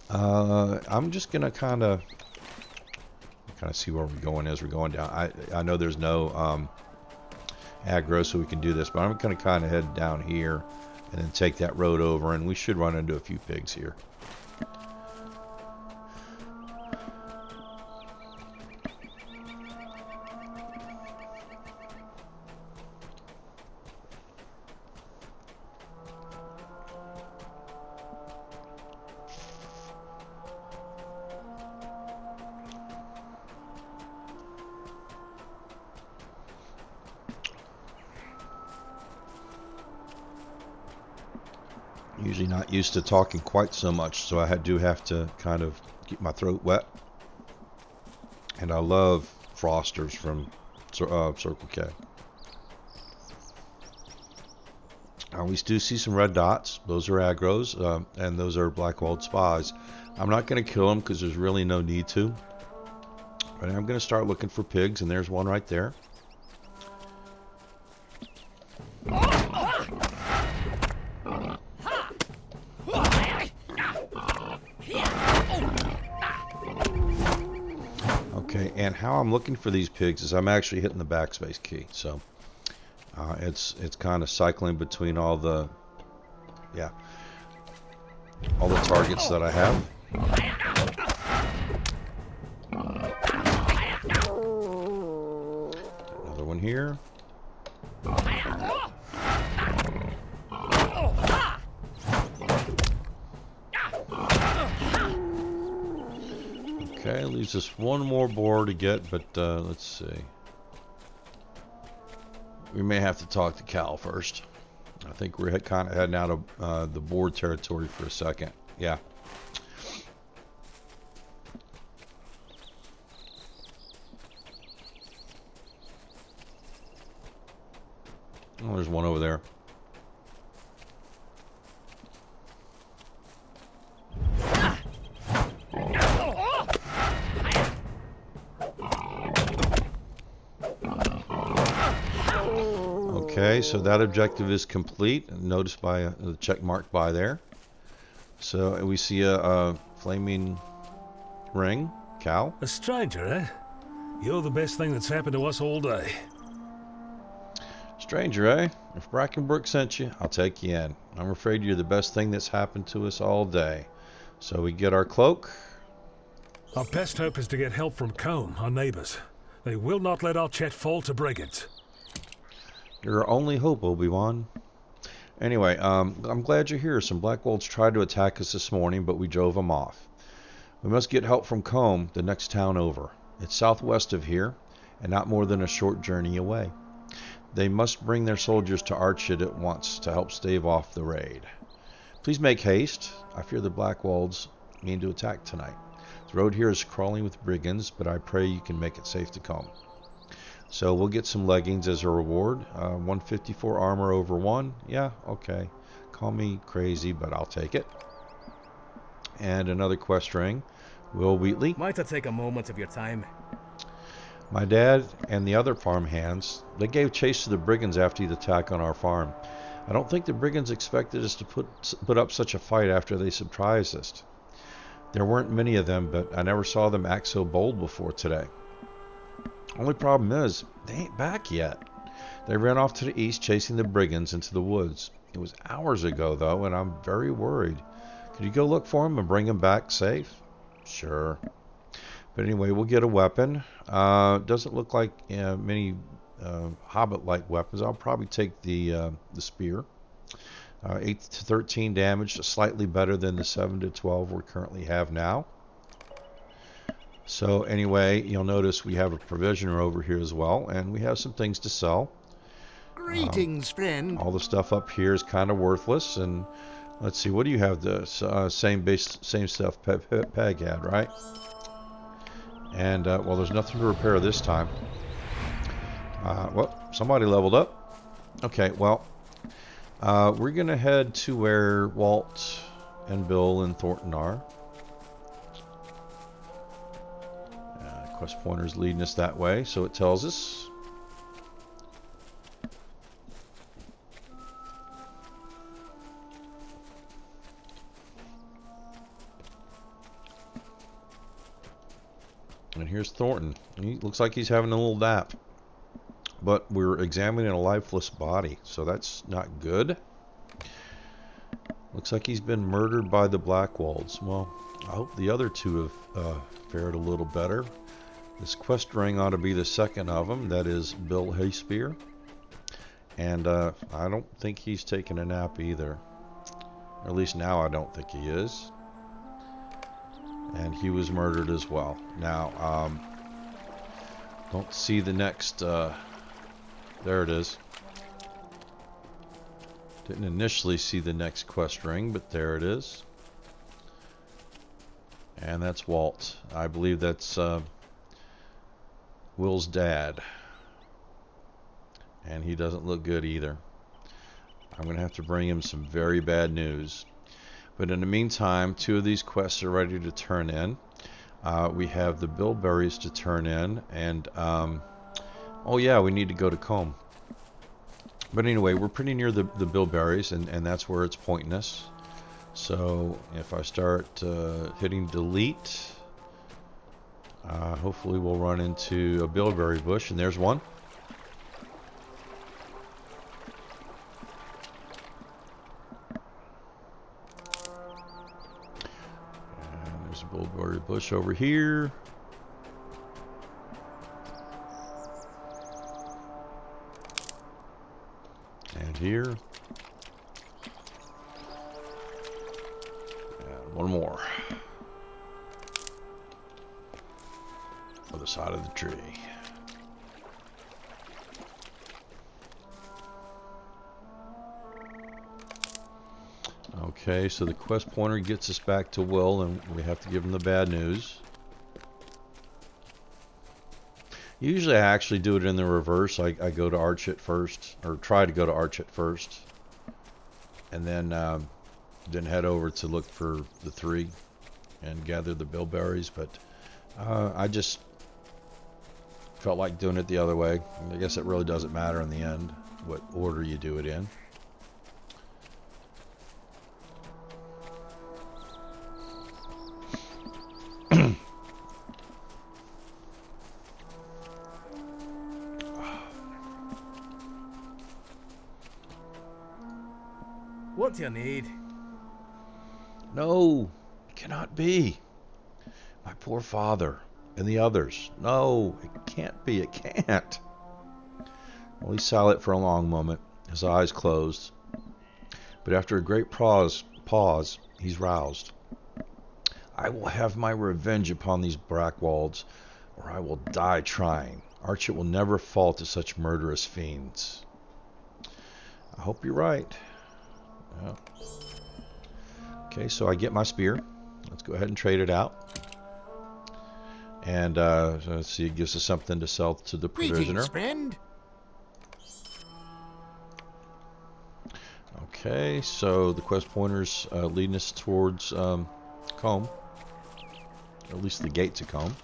I'm just gonna kind of see where we're going as we're going down. I know there's no aggro, so we can do this, but I'm gonna kind of head down here and then take that road over, and we should run into a few pigs here. Usually not used to talking quite so much, so I do have to kind of keep my throat wet. And I love Frosters from Circle K. We do see some red dots. Those are aggros, and those are Blackwalled Spies. I'm not going to kill them because there's really no need to. But I'm going to start looking for pigs, and there's one right there. And how I'm looking for these pigs is I'm actually hitting the backspace key. So it's kind of cycling between all the targets that I have. Another one here. Okay, leaves us one more boar to get, but let's see. We may have to talk to Cal first. I think we're kind of heading out of the boar territory for a second. Yeah. Oh, there's one over there. Okay, so that objective is complete. Noticed by the check mark by there. So we see a flaming ring. Cow. A stranger, eh? You're the best thing that's happened to us all day. Stranger, eh? If Brackenbrook sent you, I'll take you in. I'm afraid you're the best thing that's happened to us all day. So we get our cloak. Our best hope is to get help from Combe, our neighbors. They will not let Archet fall to brigands. Your only hope, Obi-Wan. Anyway, I'm glad you're here. Some Black Wolves tried to attack us this morning, but we drove them off. We must get help from Combe, the next town over. It's southwest of here, and not more than a short journey away. They must bring their soldiers to Archet at once to help stave off the raid. Please make haste. I fear the Black Wolves mean to attack tonight. The road here is crawling with brigands, but I pray you can make it safe to Combe. So we'll get some leggings as a reward. 154 armor over 1. Yeah, okay. Call me crazy, but I'll take it. And another quest ring. Will Wheatley. Might I take a moment of your time? My dad and the other farm hands, they gave chase to the brigands after the attack on our farm. I don't think the brigands expected us to put up such a fight after they surprised us. There weren't many of them, but I never saw them act so bold before today. Only problem is, they ain't back yet. They ran off to the east chasing the brigands into the woods. It was hours ago, though, and I'm very worried. Could you go look for them and bring them back safe? Sure. But anyway, we'll get a weapon. Doesn't look like many hobbit-like weapons. I'll probably take the spear. 8 to 13 damage, slightly better than the 7 to 12 we currently have now. So anyway, you'll notice we have a provisioner over here as well, and we have some things to sell. Greetings, friend. All the stuff up here is kind of worthless, and let's see, what do you have? The same stuff Peg had, right? And well, there's nothing to repair this time. Well, somebody leveled up. Okay, well, we're gonna head to where Walt and Bill and Thornton are. Quest pointer's leading us that way, so it tells us. And here's Thornton. He looks like he's having a little nap. But we're examining a lifeless body, so that's not good. Looks like he's been murdered by the Black Wolves. Well, I hope the other two have fared a little better. This quest ring ought to be the second of them. That is Bill Hayspear. And I don't think he's taking a nap either. Or at least now I don't think he is. And he was murdered as well. Now, don't see the next... there it is. Didn't initially see the next quest ring, but there it is. And that's Walt. I believe that's... Will's dad. And he doesn't look good either. I'm going to have to bring him some very bad news. But in the meantime, 2 of these quests are ready to turn in. We have the bilberries to turn in. And, oh yeah, we need to go to Combe. But anyway, we're pretty near the bilberries, and that's where it's pointing us. So if I start hitting delete... Hopefully we'll run into a bilberry bush, and there's one. And there's a bilberry bush over here. And here. And one more. Other side of the tree. Okay, so the quest pointer gets us back to Will, and we have to give him the bad news. Usually I actually do it in the reverse. I go to Archet first, or try to go to Archet first, and then head over to look for the 3 and gather the bilberries, but I just felt like doing it the other way. I guess it really doesn't matter in the end what order you do it in. What do you need? No, it cannot be. My poor father and the others. No, it can't be. It can't. Well, he's silent for a long moment, his eyes closed. But after a great pause, he's roused. I will have my revenge upon these Brackwalds, or I will die trying. Archet will never fall to such murderous fiends. I hope you're right. Yeah. Okay, so I get my spear. Let's go ahead and trade it out. And so let's see, it gives us something to sell to the prisoner. Greetings, friend. Okay, so the quest pointer's leading us towards Combe. At least the gate to Combe.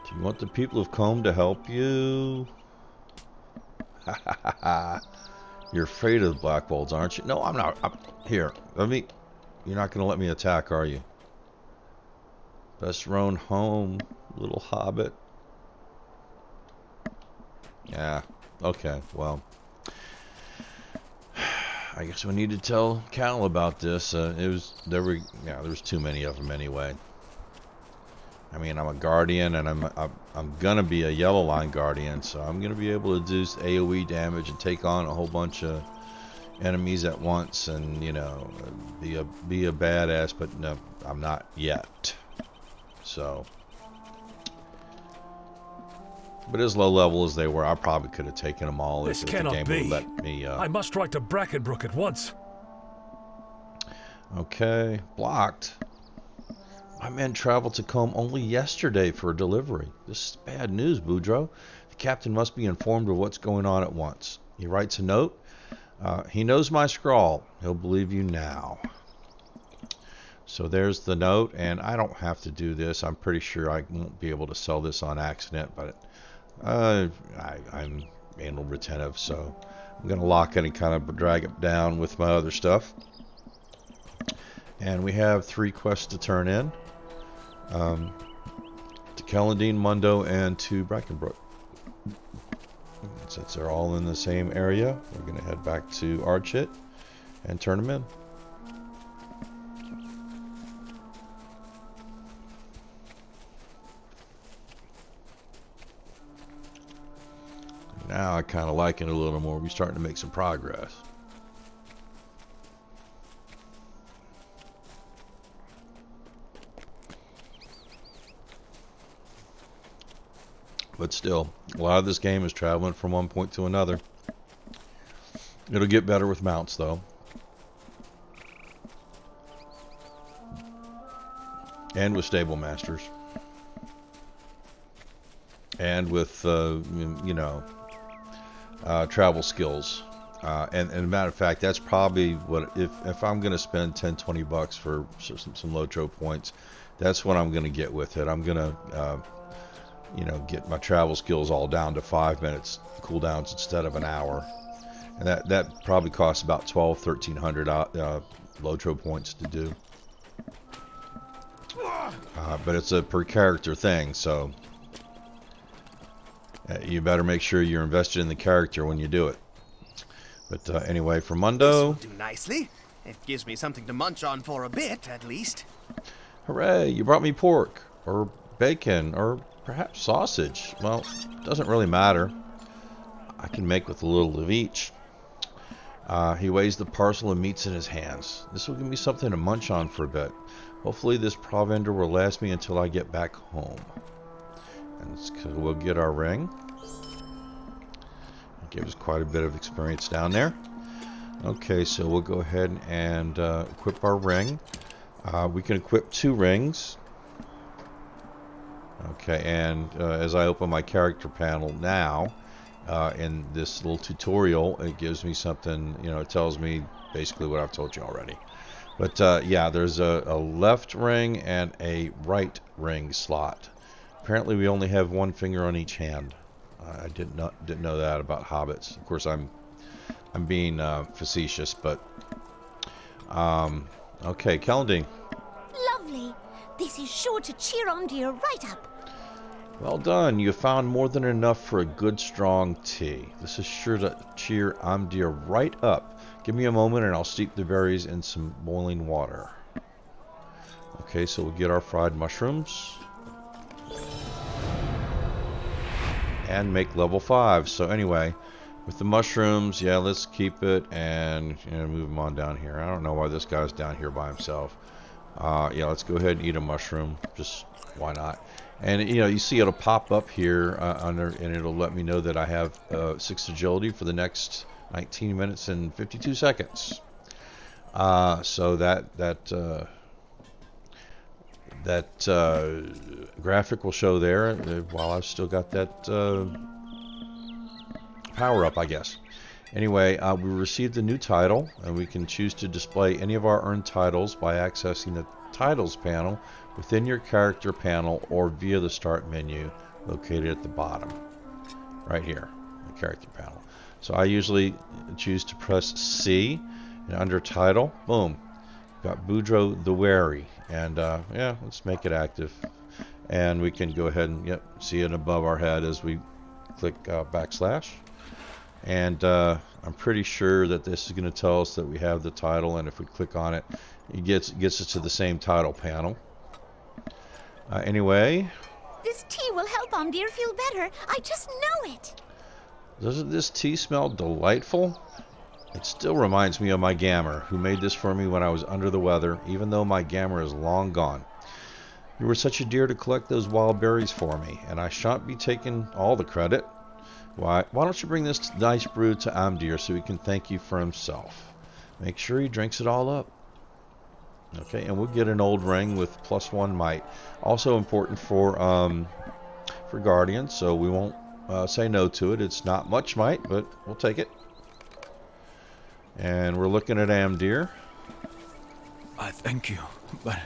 Do you want the people of Combe to help you? You're afraid of the Blackwolds, aren't you? No, I'm not. Here, you're not going to let me attack, are you? Best roam home, little hobbit. Yeah. Okay. Well, I guess we need to tell Cal about this. There was too many of them anyway. I mean, I'm a guardian, and I'm gonna be a yellow line guardian, so I'm gonna be able to do AOE damage and take on a whole bunch of enemies at once, and be a badass. But no, I'm not yet. So, but as low level as they were, I probably could have taken them all This if the cannot game be. would let me. I must write to Brackenbrook at once. Okay, blocked. My men traveled to Combe only yesterday for a delivery. This is bad news, Boudreaux. The captain must be informed of what's going on at once. He writes a note. He knows my scrawl. He'll believe you now. So there's the note, and I don't have to do this. I'm pretty sure I won't be able to sell this on accident, but I'm anal retentive, so I'm going to lock it and kind of drag it down with my other stuff. And we have 3 quests to turn in. To Kellandine, Mundo, and to Brackenbrook. Since they're all in the same area, we're going to head back to Archet and turn them in. Now I kind of like it a little more. We're starting to make some progress. But still, a lot of this game is traveling from one point to another. It'll get better with mounts, though. And with stable masters. And with, travel skills. And a matter of fact, that's probably what, if I'm going to spend 10-20 bucks for some LOTRO points, that's what I'm going to get with it. I'm going to get my travel skills all down to 5 minutes cooldowns instead of an hour, and that probably costs about 1,200-1,300 LOTRO points to do. But it's a per character thing, so you better make sure you're invested in the character when you do it. But anyway, for Mundo, This will do nicely. It gives me something to munch on for a bit, at least. hooray! You brought me pork or bacon or perhaps sausage. Well, it doesn't really matter. I can make with a little of each. He weighs the parcel of meats in his hands. This will give me something to munch on for a bit. Hopefully this provender will last me until I get back home. And we'll get our ring. It gives us quite a bit of experience down there. Okay, so we'll go ahead and equip our ring. We can equip 2 rings. Okay, and as I open my character panel now, in this little tutorial, it gives me something, it tells me basically what I've told you already. But yeah, there's a left ring and a right ring slot. Apparently we only have 1 finger on each hand. I didn't know that about hobbits. Of course, I'm being facetious, but okay, Kelly. Lovely. This is sure to cheer Omdir right up. Well done. You found more than enough for a good strong tea. This is sure to cheer Omdir right up. Give me a moment and I'll steep the berries in some boiling water. Okay, so we'll get our fried mushrooms. And make level 5. So anyway, with the mushrooms, yeah, let's keep it and move him on down here. I don't know why this guy's down here by himself. Yeah, let's go ahead and eat a mushroom. Just why not? And you see it'll pop up here and it'll let me know that I have 6 agility for the next 19 minutes and 52 seconds. So that graphic will show there while I've still got that power up, I guess. Anyway, we received a new title, and we can choose to display any of our earned titles by accessing the titles panel within your character panel or via the start menu located at the bottom right here, the character panel. So I usually choose to press C, and under title, boom, got Boudreaux the Wary, and yeah, let's make it active, and we can go ahead and see it above our head as we click backslash, and I'm pretty sure that this is going to tell us that we have the title, and if we click on it, it gets us to the same title panel. Anyway, This tea will help Omdir feel better. I just know it. doesn't this tea smell delightful? It still reminds me of my gammer, who made this for me when I was under the weather, even though my gammer is long gone. You were such a dear to collect those wild berries for me, and I shan't be taking all the credit. Why don't you bring this nice brew to Omdir so he can thank you for himself? Make sure he drinks it all up. Okay, and we'll get an old ring with +1 might. Also important for Guardians, so we won't say no to it. It's not much might, but we'll take it. And we're looking at Omdir. I thank you, but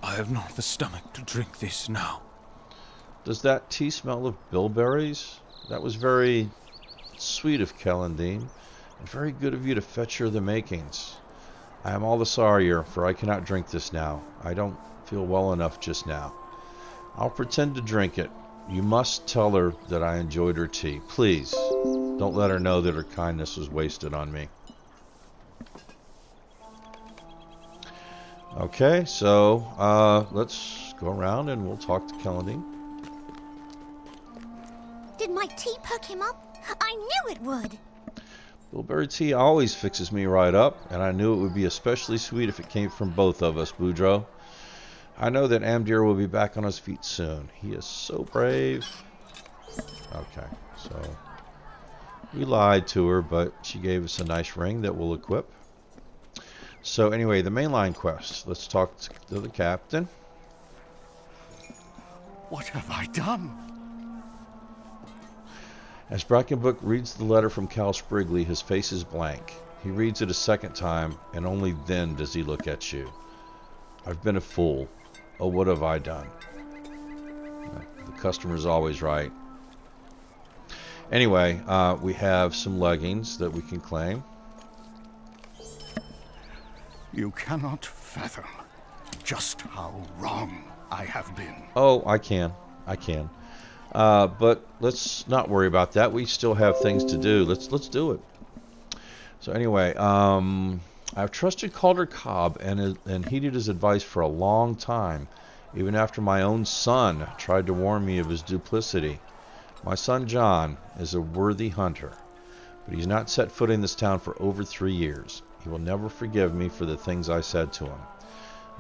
I have not the stomach to drink this now. Does that tea smell of bilberries? That was very sweet of Kellandine, and very good of you to fetch her the makings. I am all the sorrier, for I cannot drink this now. I don't feel well enough just now. I'll pretend to drink it. You must tell her that I enjoyed her tea. Please, don't let her know that her kindness was wasted on me. Okay, so let's go around and we'll talk to Kellandine. Did my tea perk him up? I knew it would. Bilberry tea always fixes me right up, and I knew it would be especially sweet if it came from both of us, Boudreaux. I know that Omdir will be back on his feet soon. He is so brave. Okay, so we lied to her, but she gave us a nice ring that we'll equip. So anyway, the mainline quest. Let's talk to the captain. What have I done? As Brackenbrook reads the letter from Cal Sprigley, his face is blank. He reads it a second time, and only then does he look at you. I've been a fool. Oh, what have I done? The customer's always right. Anyway, we have some leggings that we can claim. You cannot fathom just how wrong I have been. Oh, I can. But let's not worry about that. We still have things to do. Let's do it. So anyway, I've trusted Calder Cobb and heeded his advice for a long time, even after my own son tried to warn me of his duplicity. My son John is a worthy hunter, but he's not set foot in this town for over 3 years. He will never forgive me for the things I said to him.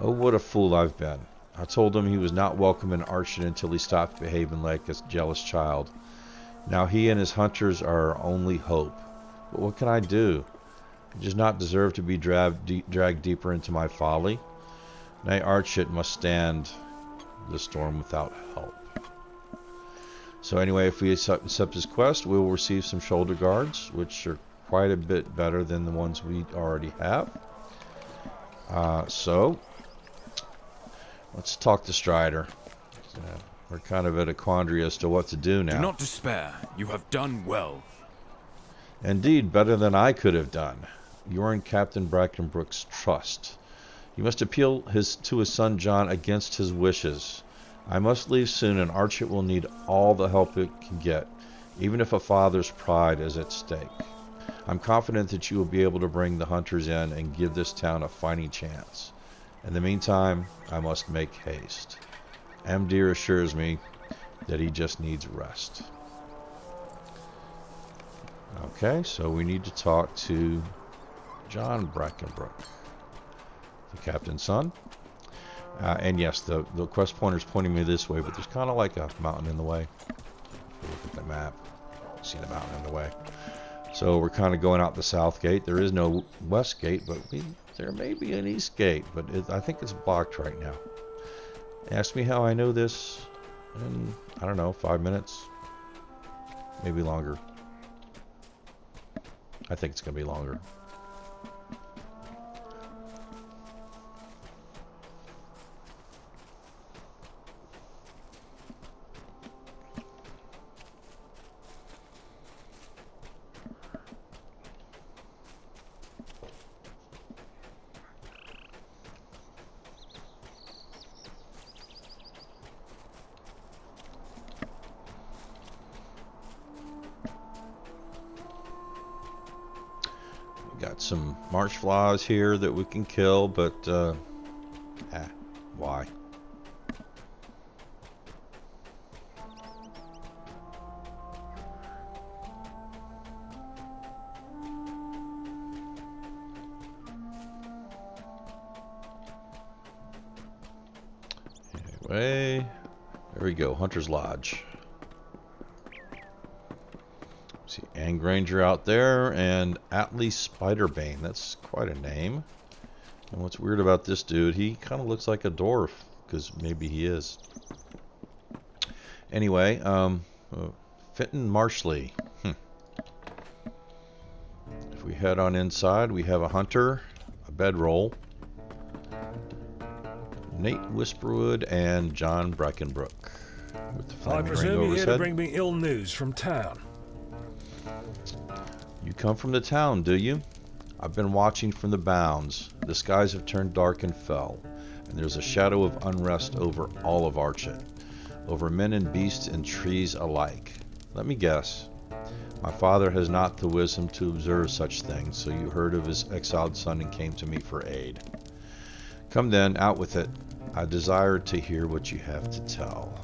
Oh, what a fool I've been. I told him he was not welcome in Archet until he stopped behaving like a jealous child. Now he and his hunters are our only hope. But what can I do? He does not deserve to be dragged deeper into my folly. Nay, Archet must stand the storm without help. So anyway, if we accept his quest, we will receive some shoulder guards, which are quite a bit better than the ones we already have. So let's talk to Strider. We're kind of at a quandary as to what to do now. Do not despair. You have done well. Indeed, better than I could have done. You are in Captain Brackenbrook's trust. You must appeal to his son John against his wishes. I must leave soon, and Archet will need all the help it can get, even if a father's pride is at stake. I'm confident that you will be able to bring the hunters in and give this town a fighting chance. In the meantime, I must make haste. Amdir assures me that he just needs rest. Okay, so we need to talk to John Brackenbrook, the captain's son. And yes, the quest pointer's pointing me this way, but there's kind of like a mountain in the way. Look at the map. See the mountain in the way. So we're kind of going out the south gate. There is no west gate, but there may be an east gate, but I think it's blocked right now. Ask me how I know this in, I don't know, 5 minutes. Maybe longer. I think it's going to be longer. Got some marsh flies here that we can kill, but why? Anyway, there we go, Hunter's Lodge. See Angranger out there, and Atlee Spiderbane. That's quite a name. And what's weird about this dude, he kind of looks like a dwarf, because maybe he is. Anyway, Fenton Marshley. If we head on inside, we have a hunter, a bedroll, Nate Whisperwood, and John Brackenbrook. With the I flaming ring presume over you're his here to head. bring me ill news from town. You come from the town, do you? I've been watching from the bounds. The skies have turned dark and fell, and there's a shadow of unrest over all of Archet, over men and beasts and trees alike. Let me guess. My father has not the wisdom to observe such things, so you heard of his exiled son and came to me for aid. Come then, out with it. I desire to hear what you have to tell.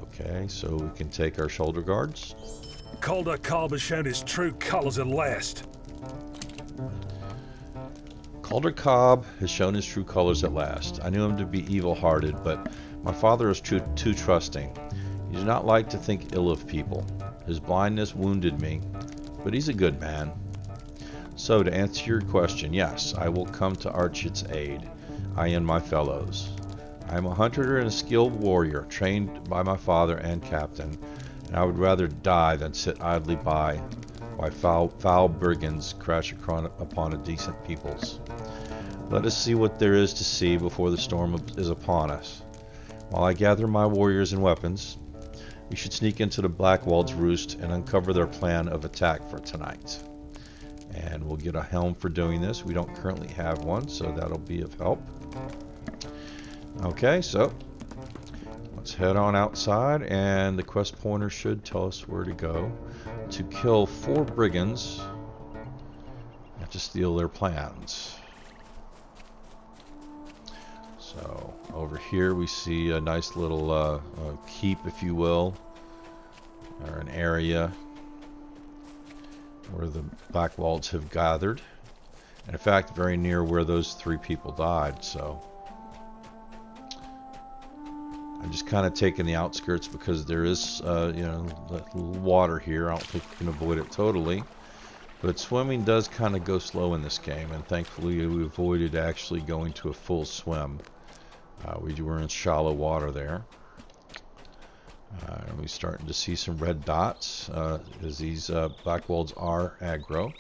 Okay, so we can take our shoulder guards. Calder Cobb has shown his true colors at last. Calder Cobb has shown his true colors at last. I knew him to be evil-hearted, but my father is too trusting. He does not like to think ill of people. His blindness wounded me, but he's a good man. So, to answer your question, yes, I will come to Archet's aid, I and my fellows. I am a hunter and a skilled warrior, trained by my father and captain, And I would rather die than sit idly by while foul brigands crash upon a decent peoples. Let us see what there is to see before the storm is upon us. While I gather my warriors and weapons, we should sneak into the Blackwald's roost and uncover their plan of attack for tonight. And we'll get a helm for doing this. We don't currently have one, so that'll be of help. Okay, so let's head on outside, and the quest pointer should tell us where to go to kill 4 brigands and to steal their plans. So over here we see a nice little keep, if you will, or an area where the Blackwalds have gathered, and in fact very near where those 3 people died. So I'm just kind of taking the outskirts because there is you know, water here. I don't think you can avoid it totally, but swimming does kind of go slow in this game, and thankfully we avoided actually going to a full swim. We were in shallow water there. And we're starting to see some red dots as these Blackwalds are aggro.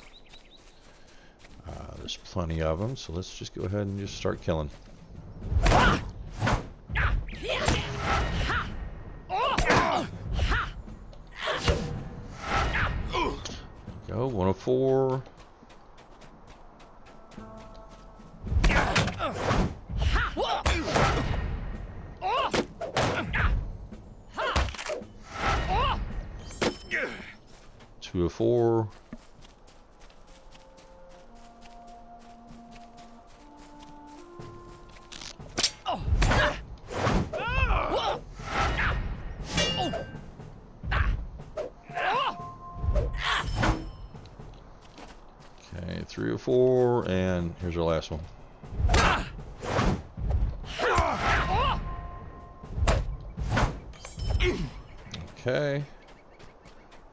There's plenty of them, so let's just go ahead and just start killing. Go, 104. Two of 4. Okay, 3 of 4, and here's our last one. Okay.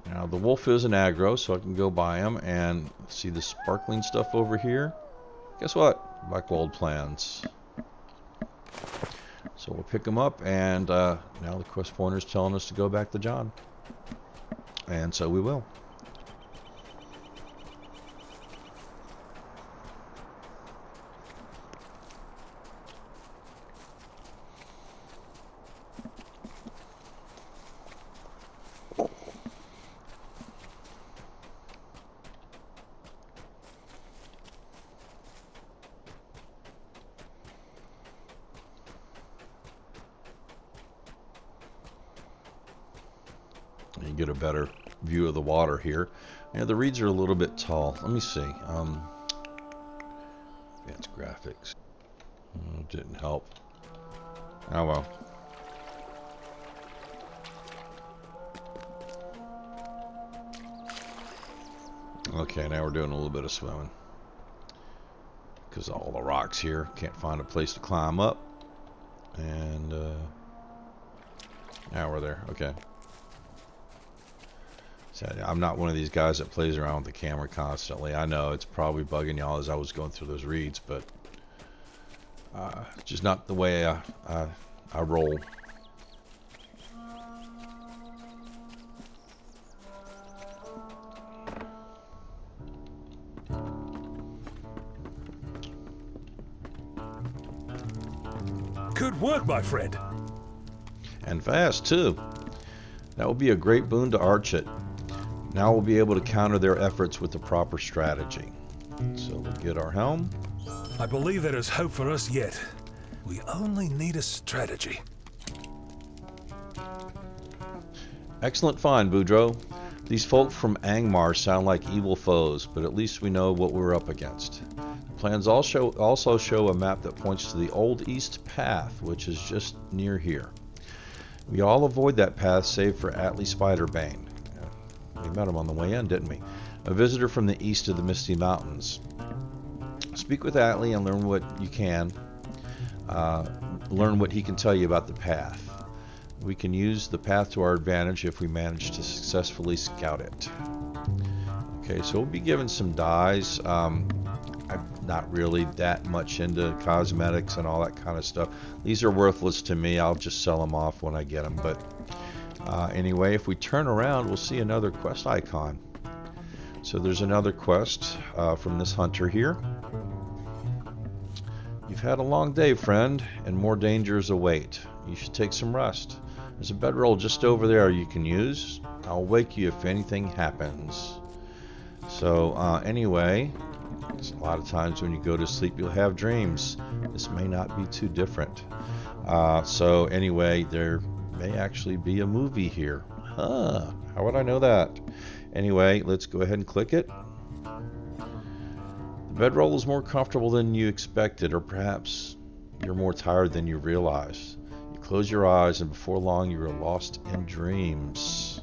Now the wolf is an aggro, so I can go by him and see the sparkling stuff over here. Guess what? Blackwald plans. So we'll pick him up, and now the quest pointer is telling us to go back to John. And so we will. You get a better view of the water here. Yeah, the reeds are a little bit tall. Let me see. Advanced graphics. Didn't help. Oh well. Okay, now we're doing a little bit of swimming. Because all the rocks here. Can't find a place to climb up. And now we're there. Okay. I'm not one of these guys that plays around with the camera constantly. I know it's probably bugging y'all as I was going through those reads, but just not the way I roll. Good work, my friend. And fast, too. That will be a great boon to Archet. Now we'll be able to counter their efforts with the proper strategy. So we'll get our helm. I believe there is hope for us yet. We only need a strategy. Excellent find, Boudreaux. These folk from Angmar sound like evil foes, but at least we know what we're up against. The plans also show a map that points to the Old East Path, which is just near here. We all avoid that path save for Atli Spiderbane. We met him on the way in, didn't we? A visitor from the east of the Misty Mountains. Speak with Atli and learn what you can. Learn what he can tell you about the path. We can use the path to our advantage if we manage to successfully scout it. Okay, so we'll be given some dyes. I'm not really that much into cosmetics and all that kind of stuff. These are worthless to me. I'll just sell them off when I get them. But Anyway, if we turn around, we'll see another quest icon. So there's another quest from this hunter here. You've had a long day, friend, and more dangers await. You should take some rest. There's a bedroll just over there you can use. I'll wake you if anything happens. So anyway, a lot of times when you go to sleep, you'll have dreams. This may not be too different. So anyway, there may actually be a movie here. Huh, how would I know that? Anyway, let's go ahead and click it. The bedroll is more comfortable than you expected, or perhaps you're more tired than you realize. You close your eyes, and before long you are lost in dreams.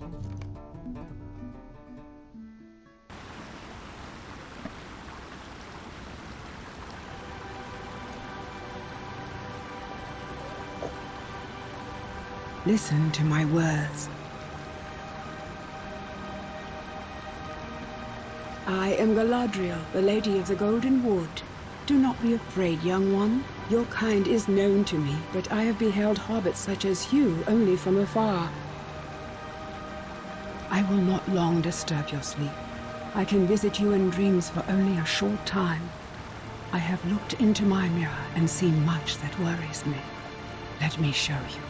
Listen to my words. I am Galadriel, the Lady of the Golden Wood. Do not be afraid, young one. Your kind is known to me, but I have beheld hobbits such as you only from afar. I will not long disturb your sleep. I can visit you in dreams for only a short time. I have looked into my mirror and seen much that worries me. Let me show you.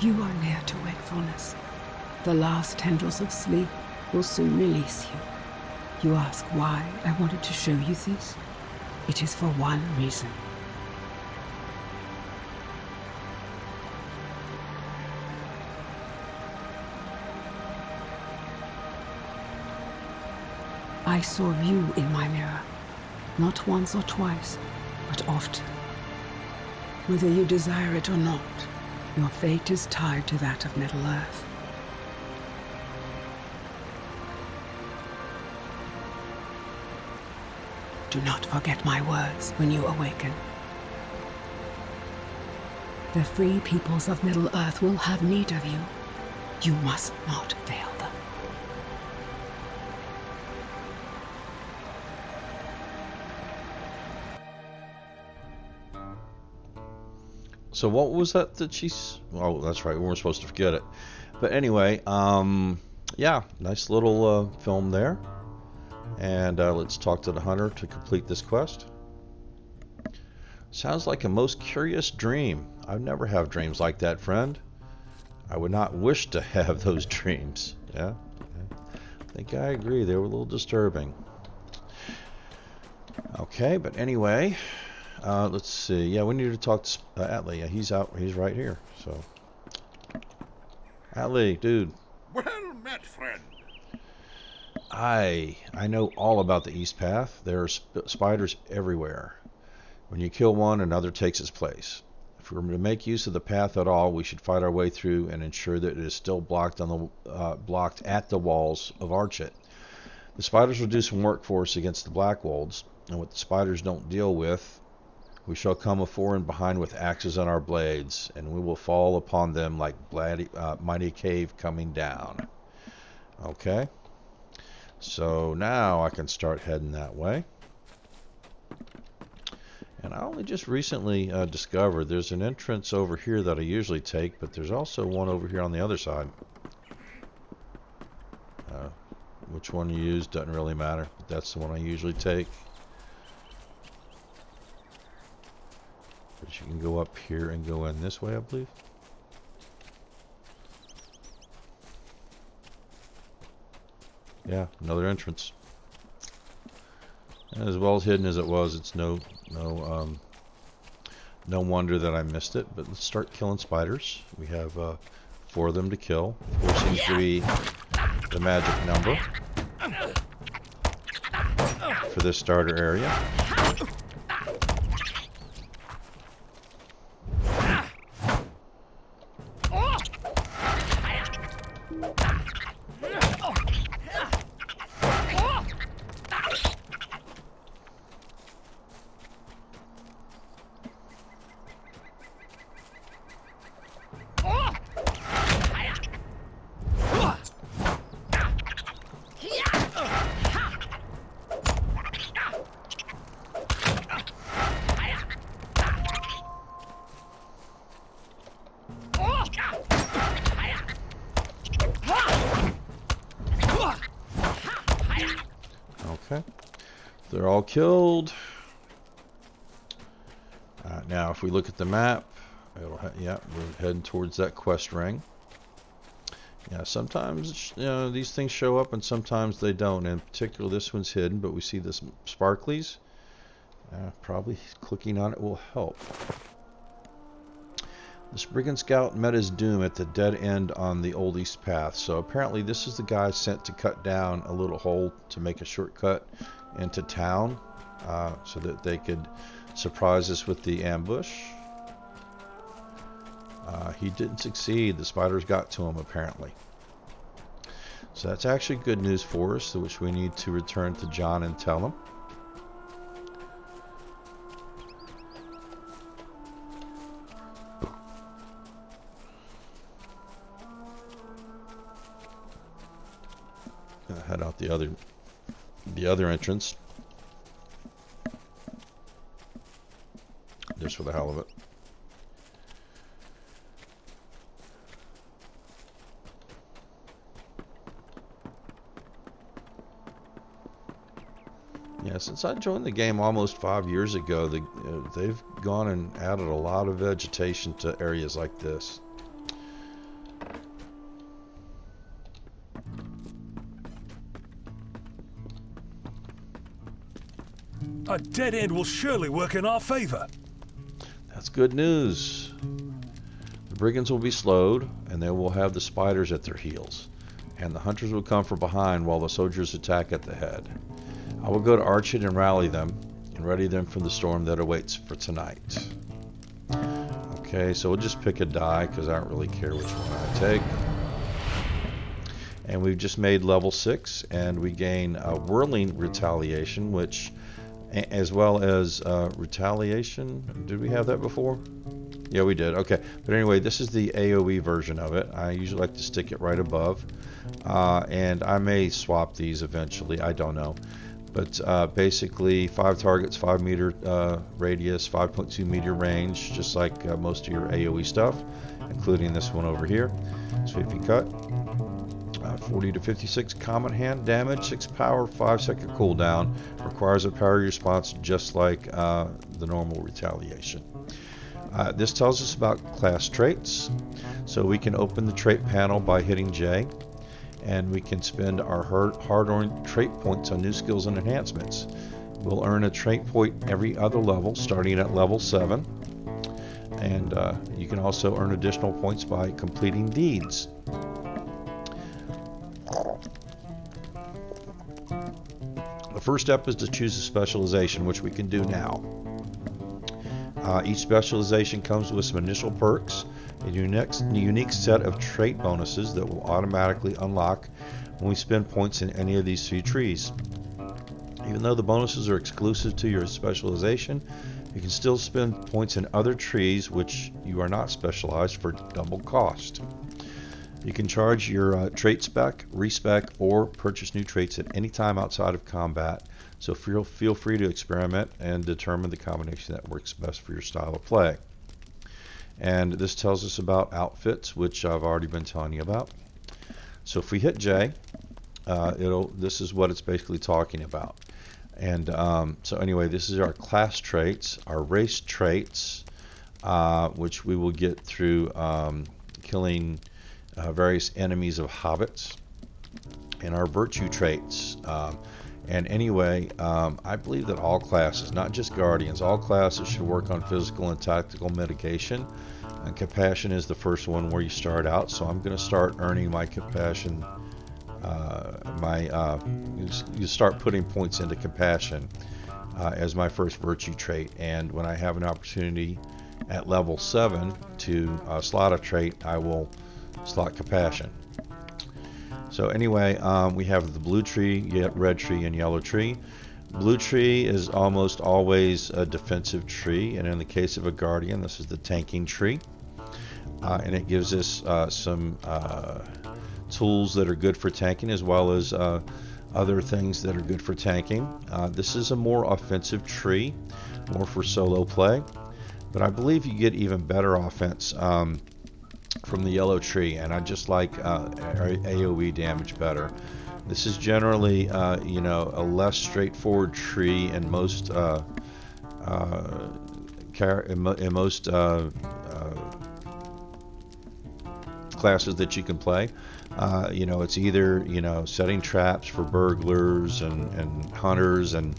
You are near to wakefulness. The last tendrils of sleep will soon release you. You ask why I wanted to show you this? It is for one reason. I saw you in my mirror, not once or twice, but often. Whether you desire it or not, your fate is tied to that of Middle-earth. Do not forget my words when you awaken. The free peoples of Middle-earth will have need of you. You must not fail them. So what was that she's... Oh, that's right. We weren't supposed to forget it. But anyway, yeah, nice little film there. And let's talk to the hunter to complete this quest. Sounds like a most curious dream. I've never had dreams like that, friend. I would not wish to have those dreams. Yeah, I think I agree. They were a little disturbing. Okay, but anyway, let's see. Yeah, we need to talk to Atlee. Yeah, he's out. He's right here. So, Atlee, dude. Well met, friend. I know all about the East Path. There are spiders everywhere. When you kill one, another takes its place. If we're to make use of the path at all, we should fight our way through and ensure that it is still blocked at the walls of Archet. The spiders will do some work for us against the Black Wolves, and what the spiders don't deal with, we shall come afore and behind with axes on our blades, and we will fall upon them like mighty cave coming down. Okay, so now I can start heading that way. And I only just recently discovered there's an entrance over here that I usually take, but there's also one over here on the other side. Which one you use doesn't really matter, but that's the one I usually take. But you can go up here and go in this way, I believe. Yeah, another entrance. And as well as hidden as it was, it's no wonder that I missed it. But let's start killing spiders. We have 4 of them to kill. 4 seems to be the magic number for this starter area. Okay, they're all killed. Now, if we look at the map, yeah, we're heading towards that quest ring. Yeah, sometimes these things show up and sometimes they don't. In particular, this one's hidden, but we see this sparklies. Probably clicking on it will help. This brigand scout met his doom at the dead end on the old East Path. So apparently this is the guy sent to cut down a little hole to make a shortcut into town, so that they could surprise us with the ambush. He didn't succeed. The spiders got to him apparently. So that's actually good news for us, which we need to return to John and tell him. Head out the other entrance, just for the hell of it. Yeah, since I joined the game almost 5 years ago, they've gone and added a lot of vegetation to areas like this. A dead end will surely work in our favor. That's good news. The brigands will be slowed, and they will have the spiders at their heels. And the hunters will come from behind while the soldiers attack at the head. I will go to Archet and rally them, and ready them for the storm that awaits for tonight. Okay, so we'll just pick a die, because I don't really care which one I take. And we've just made level 6, and we gain a whirling retaliation, which as well as retaliation. Did we have that before? Yeah, we did. Okay, but anyway, this is the AoE version of it. I usually like to stick it right above, and I may swap these eventually. I don't know. But basically 5 targets, 5 meter radius, 5.2 meter range, just like most of your AoE stuff, including this one over here. Sweepy cut. 40 to 56 common hand damage, 6 power, 5-second cooldown. Requires a parry response just like the normal retaliation. This tells us about class traits. So we can open the trait panel by hitting J. And we can spend our hard-earned trait points on new skills and enhancements. We'll earn a trait point every other level, starting at level 7. And you can also earn additional points by completing deeds. The first step is to choose a specialization, which we can do now. Each specialization comes with some initial perks, a unique set of trait bonuses that will automatically unlock when we spend points in any of these 3 trees. Even though the bonuses are exclusive to your specialization, you can still spend points in other trees which you are not specialized for double cost. You can charge your trait spec, respec, or purchase new traits at any time outside of combat, so feel free to experiment and determine the combination that works best for your style of play. And this tells us about outfits, which I've already been telling you about. So if we hit J, this is what it's basically talking about. And so anyway, this is our class traits, our race traits, which we will get through killing various enemies of hobbits, and our virtue traits. And anyway, I believe that all classes, not just guardians, all classes should work on physical and tactical mitigation. And compassion is the first one where you start out. So I'm going to start earning my compassion. You start putting points into compassion as my first virtue trait. And when I have an opportunity at level 7 to slot a trait, I will slot compassion. So anyway, we have the blue tree, red tree, and yellow tree. Blue tree is almost always a defensive tree, and in the case of a guardian, this is the tanking tree. And it gives us some tools that are good for tanking, as well as other things that are good for tanking. This is a more offensive tree, more for solo play, but I believe you get even better offense from the yellow tree, and I just like AoE damage better. This is generally, a less straightforward tree in most classes that you can play. It's either setting traps for burglars and hunters and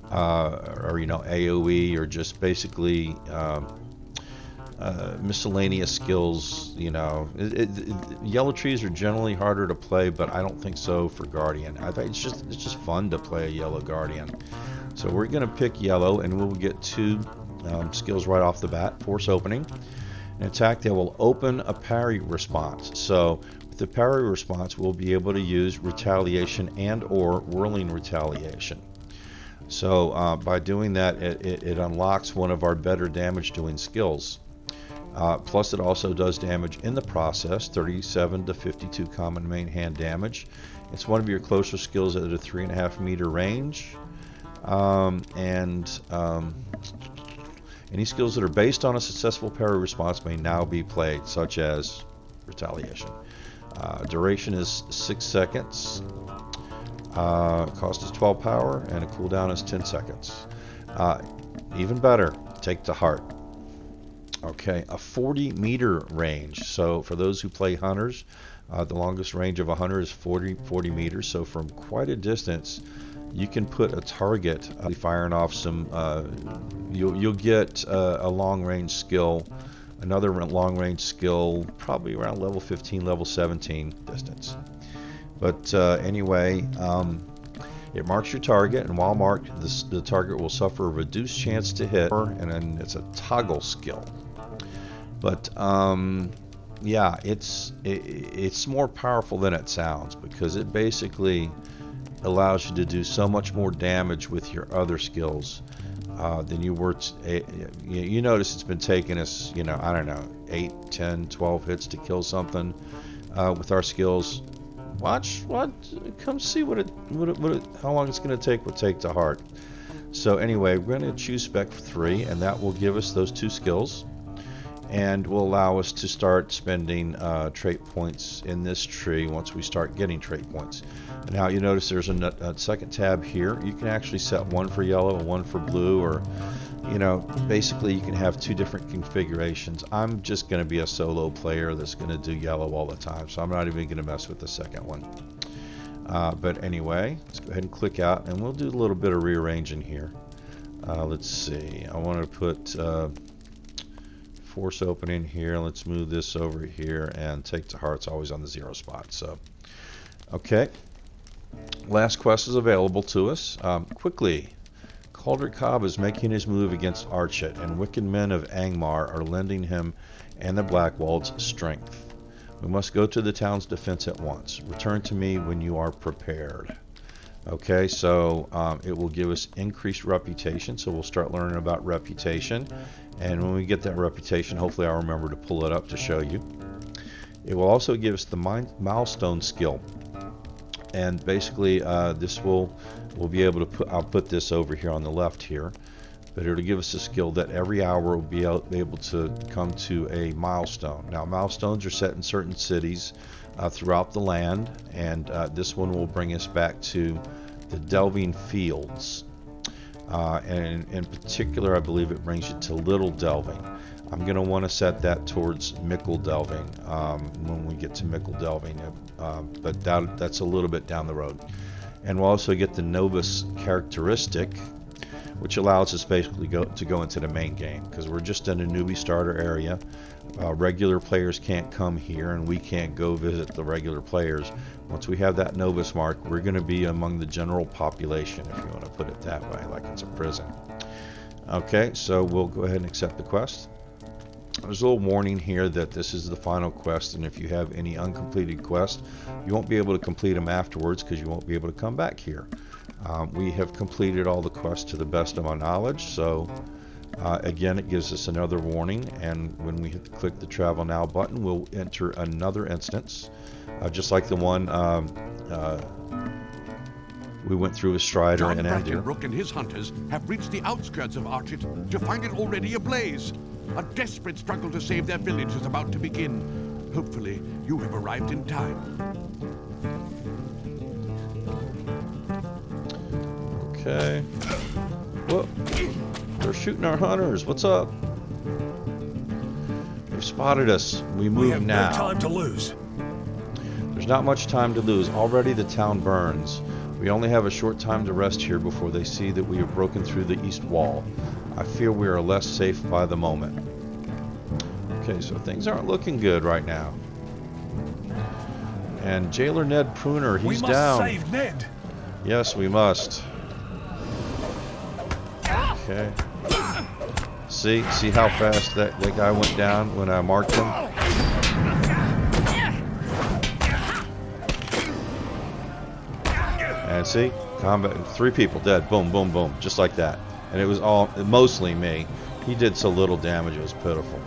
or AoE, or just basically miscellaneous skills. Yellow trees are generally harder to play, but I don't think so for guardian. I think it's just fun to play a yellow guardian. So we're going to pick yellow, and we'll get 2 skills right off the bat. Force opening. An attack that will open a parry response. So with the parry response, we'll be able to use retaliation and or whirling retaliation. So by doing that, it unlocks one of our better damage doing skills. Plus it also does damage in the process, 37 to 52 common main hand damage. It's one of your closer skills at a 3.5 meter range. Any skills that are based on a successful parry response may now be played, such as retaliation. Duration is 6 seconds. Cost is 12 power, and a cooldown is 10 seconds. Even better, take to heart. Okay, a 40 meter range. So for those who play hunters, the longest range of a hunter is 40 meters. So from quite a distance, you can put a target firing off some. You'll get a long range skill, another long range skill, probably around level 15, level 17 distance. But anyway, it marks your target, and while marked, the target will suffer a reduced chance to hit, and then it's a toggle skill. But yeah, it's more powerful than it sounds, because it basically allows you to do so much more damage with your other skills than you were. You notice it's been taking us, you know, I don't know, 8, 10, 12 hits to kill something with our skills. Watch, come see how long it's going to take. We'll take to heart. So anyway, we're going to choose spec 3, and that will give us those 2 skills, and will allow us to start spending trait points in this tree once we start getting trait points. Now you notice there's a second tab here. You can actually set one for yellow and one for blue, or you know, basically you can have 2 different configurations. I'm just going to be a solo player that's going to do yellow all the time, so I'm not even going to mess with the second one. But anyway, let's go ahead and click out, and we'll do a little bit of rearranging here. Let's see, I want to put force opening here. Let's move this over here, and take to heart's always on the 0 spot. So okay, last quest is available to us. Quickly, Calder Cobb is making his move against Archet, and wicked men of Angmar are lending him and the Blackwalds strength. We must go to the town's defense at once. Return to me when you are prepared. Okay, so it will give us increased reputation, so we'll start learning about reputation. And when we get that reputation, hopefully I'll remember to pull it up to show you. It will also give us the milestone skill. And basically this we'll be able to put, I'll put this over here on the left here, but it'll give us a skill that every hour we'll be able to come to a milestone. Now milestones are set in certain cities throughout the land, and this one will bring us back to the Delving Fields, and in particular I believe it brings you to Little Delving. I'm going to want to set that towards Mickle Delving when we get to Mickle Delving, but that's a little bit down the road. And we'll also get the Novus characteristic, which allows us basically to go into the main game, because we're just in a newbie starter area. Regular players can't come here, and we can't go visit the regular players. Once we have that Novus mark, we're going to be among the general population, if you want to put it that way, like it's a prison. Okay, so we'll go ahead and accept the quest. There's a little warning here that this is the final quest, and if you have any uncompleted quests, you won't be able to complete them afterwards because you won't be able to come back here. We have completed all the quests to the best of my knowledge, so again it gives us another warning, and when we click the travel now button, we'll enter another instance, just like the one we went through with Strider and Andir. Brooke and his hunters have reached the outskirts of Archet to find it already ablaze. A desperate struggle to save their village is about to begin. Hopefully, you have arrived in time. Okay. Whoa. They're shooting our hunters. What's up? They've spotted us. We move have now. No time to lose. There's not much time to lose. Already the town burns. We only have a short time to rest here before they see that we have broken through the east wall. I fear we are less safe by the moment. Okay, so things aren't looking good right now. And Jailer Ned Pruner, he's down. We must save Ned. Yes, we must. Okay. See how fast that guy went down when I marked him? And see, combat, 3 people dead. Boom, boom, boom, just like that. And it was mostly me. He did so little damage, it was pitiful.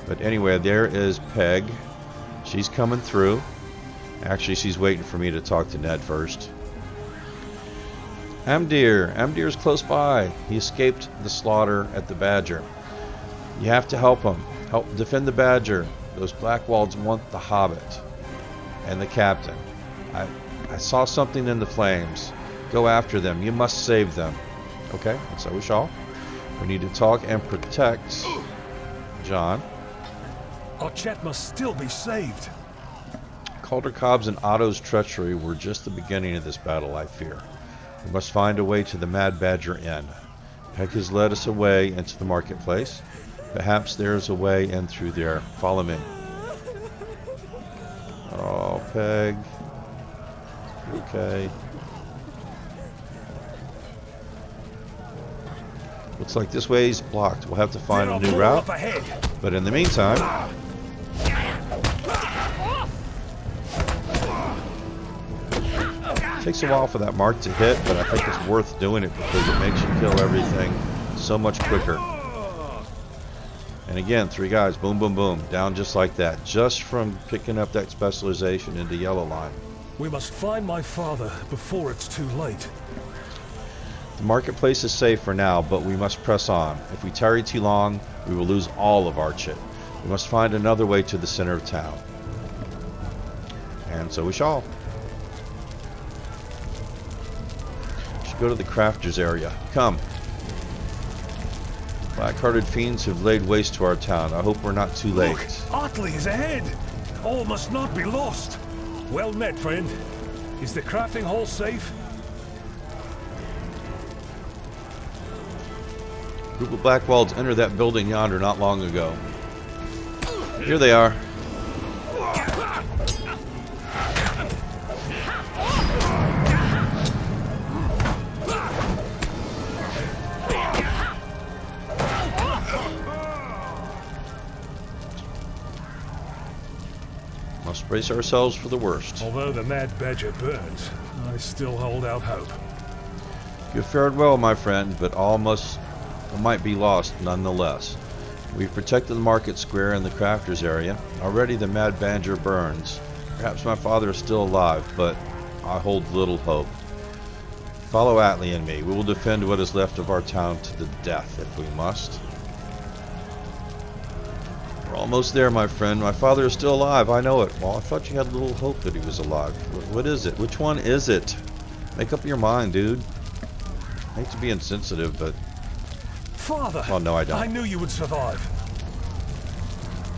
But anyway, there is Peg. She's coming through. Actually, she's waiting for me to talk to Ned first. Amdir's close by. He escaped the slaughter at the Badger. You have to help him. Help defend the Badger. Those Blackwalds want the Hobbit and the Captain. I saw something in the flames. Go after them. You must save them. Okay, and so we shall. We need to talk and protect John. Archet must still be saved. Calder Cobb's and Otto's treachery were just the beginning of this battle, I fear. We must find a way to the Mad Badger Inn. Peg has led us away into the marketplace. Perhaps there's a way in through there. Follow me. Oh, Peg. Okay. Looks like this way is blocked. We'll have to find a new route. But in the meantime... It takes a while for that mark to hit, but I think it's worth doing it because it makes you kill everything so much quicker. And again, 3 guys, boom, boom, boom, down just like that, just from picking up that specialization into yellow line. We must find my father before it's too late. The marketplace is safe for now, but we must press on. If we tarry too long, we will lose all of Archet. We must find another way to the center of town. And so we shall. We should go to the crafters area. Come. Black-hearted fiends have laid waste to our town. I hope we're not too late. Look, Artley is ahead. All must not be lost. Well met, friend. Is the crafting hall safe? A group of Blackwalds entered that building yonder not long ago. Here they are. Must brace ourselves for the worst. Although the Mad Badger burns, I still hold out hope. You fared well, my friend, but all might be lost nonetheless. We've protected the market square and the crafters area. Already the Mad Badger burns. Perhaps my father is still alive, but I hold little hope. Follow Atlee and me. We will defend what is left of our town to the death if we must. We're almost there, my friend. My father is still alive. I know it. Well, I thought you had little hope that he was alive. What is it? Which one is it? Make up your mind, dude. I hate to be insensitive, but... Father! Well, no, I don't. I knew you would survive.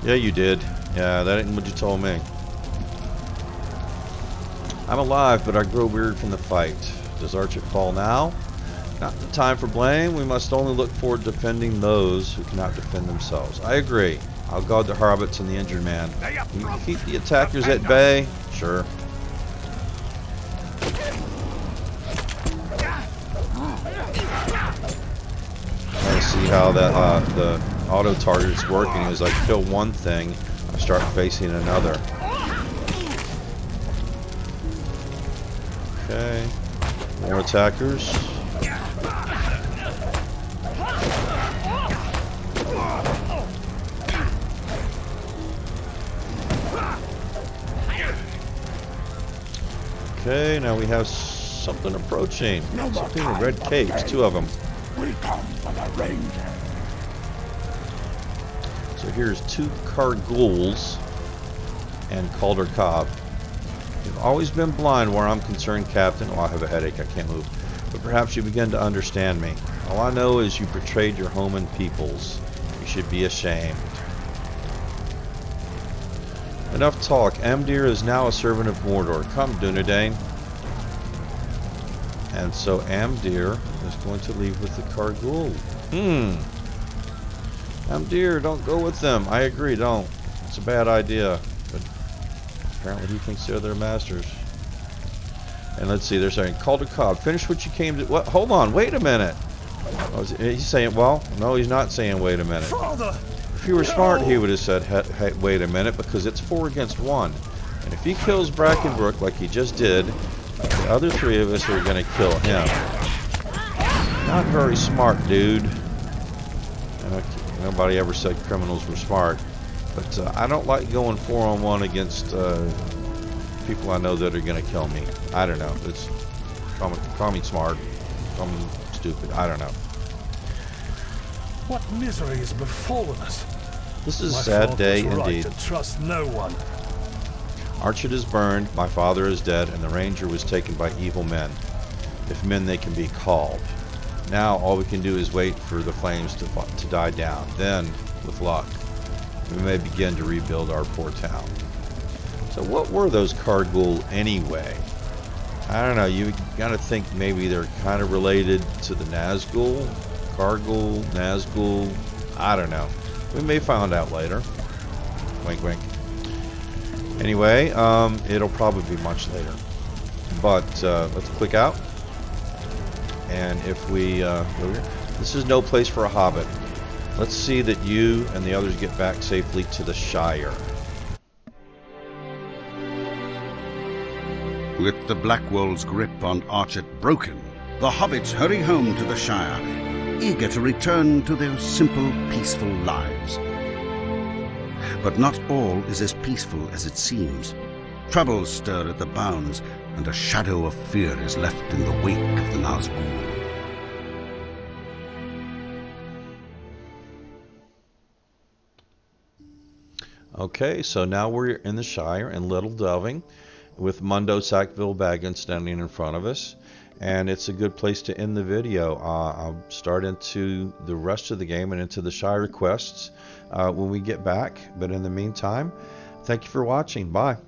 Yeah, you did. Yeah, that ain't what you told me. I'm alive, but I grow weary from the fight. Does Archet fall now? Not the time for blame. We must only look forward to defending those who cannot defend themselves. I agree. I'll guard the hobbits and the injured man. You can keep the attackers at bay? Sure. I see how that the auto target's working. As I kill one thing, I start facing another. Okay. More attackers. Okay, now we have something approaching. Something in red capes, 2 of them. We come for the ranger. So here's 2 Cargouls and Calder Cobb. You've always been blind where I'm concerned, Captain. Oh, I have a headache, I can't move. But perhaps you begin to understand me. All I know is you betrayed your home and peoples. You should be ashamed. Enough talk. Amdir is now a servant of Mordor. Come, Dunedain. And so Amdir is going to leave with the Cargul. Amdir, don't go with them. I agree, don't. It's a bad idea. But apparently he thinks they're their masters. And let's see, they're saying, Calder Cobb, finish what you came to... What? Hold on, wait a minute. Oh, he's saying, well, no, he's not saying wait a minute. Father! If he were smart, he would have said, hey, wait a minute, because it's 4 against 1. And if he kills Brackenbrook like he just did, the other 3 of us are going to kill him. Not very smart, dude. Nobody ever said criminals were smart. But I don't like going 4-on-1 against people I know that are going to kill me. I don't know. It's call me smart. Call me stupid. I don't know. What misery has befallen us? This is a sad day indeed. To trust no one. Archet is burned, my father is dead, and the ranger was taken by evil men. If men they can be called. Now all we can do is wait for the flames to die down. Then, with luck, we may begin to rebuild our poor town. So what were those Cargul anyway? I don't know, you gotta think maybe they're kind of related to the Nazgul. Cargul, Nazgul, I don't know. We may find out later. Wink, wink. Anyway, it'll probably be much later. But let's click out. And if we go here, this is no place for a hobbit. Let's see that you and the others get back safely to the Shire. With the Blackwold's grip on Archet broken, the hobbits hurry home to the Shire, eager to return to their simple, peaceful lives. But not all is as peaceful as it seems. Troubles stir at the bounds, and a shadow of fear is left in the wake of the Nazgûl. Okay, so now we're in the Shire in Little Delving with Mundo Sackville Baggins standing in front of us. And it's a good place to end the video. I'll start into the rest of the game and into the Shire quests when we get back. But in the meantime, thank you for watching. Bye.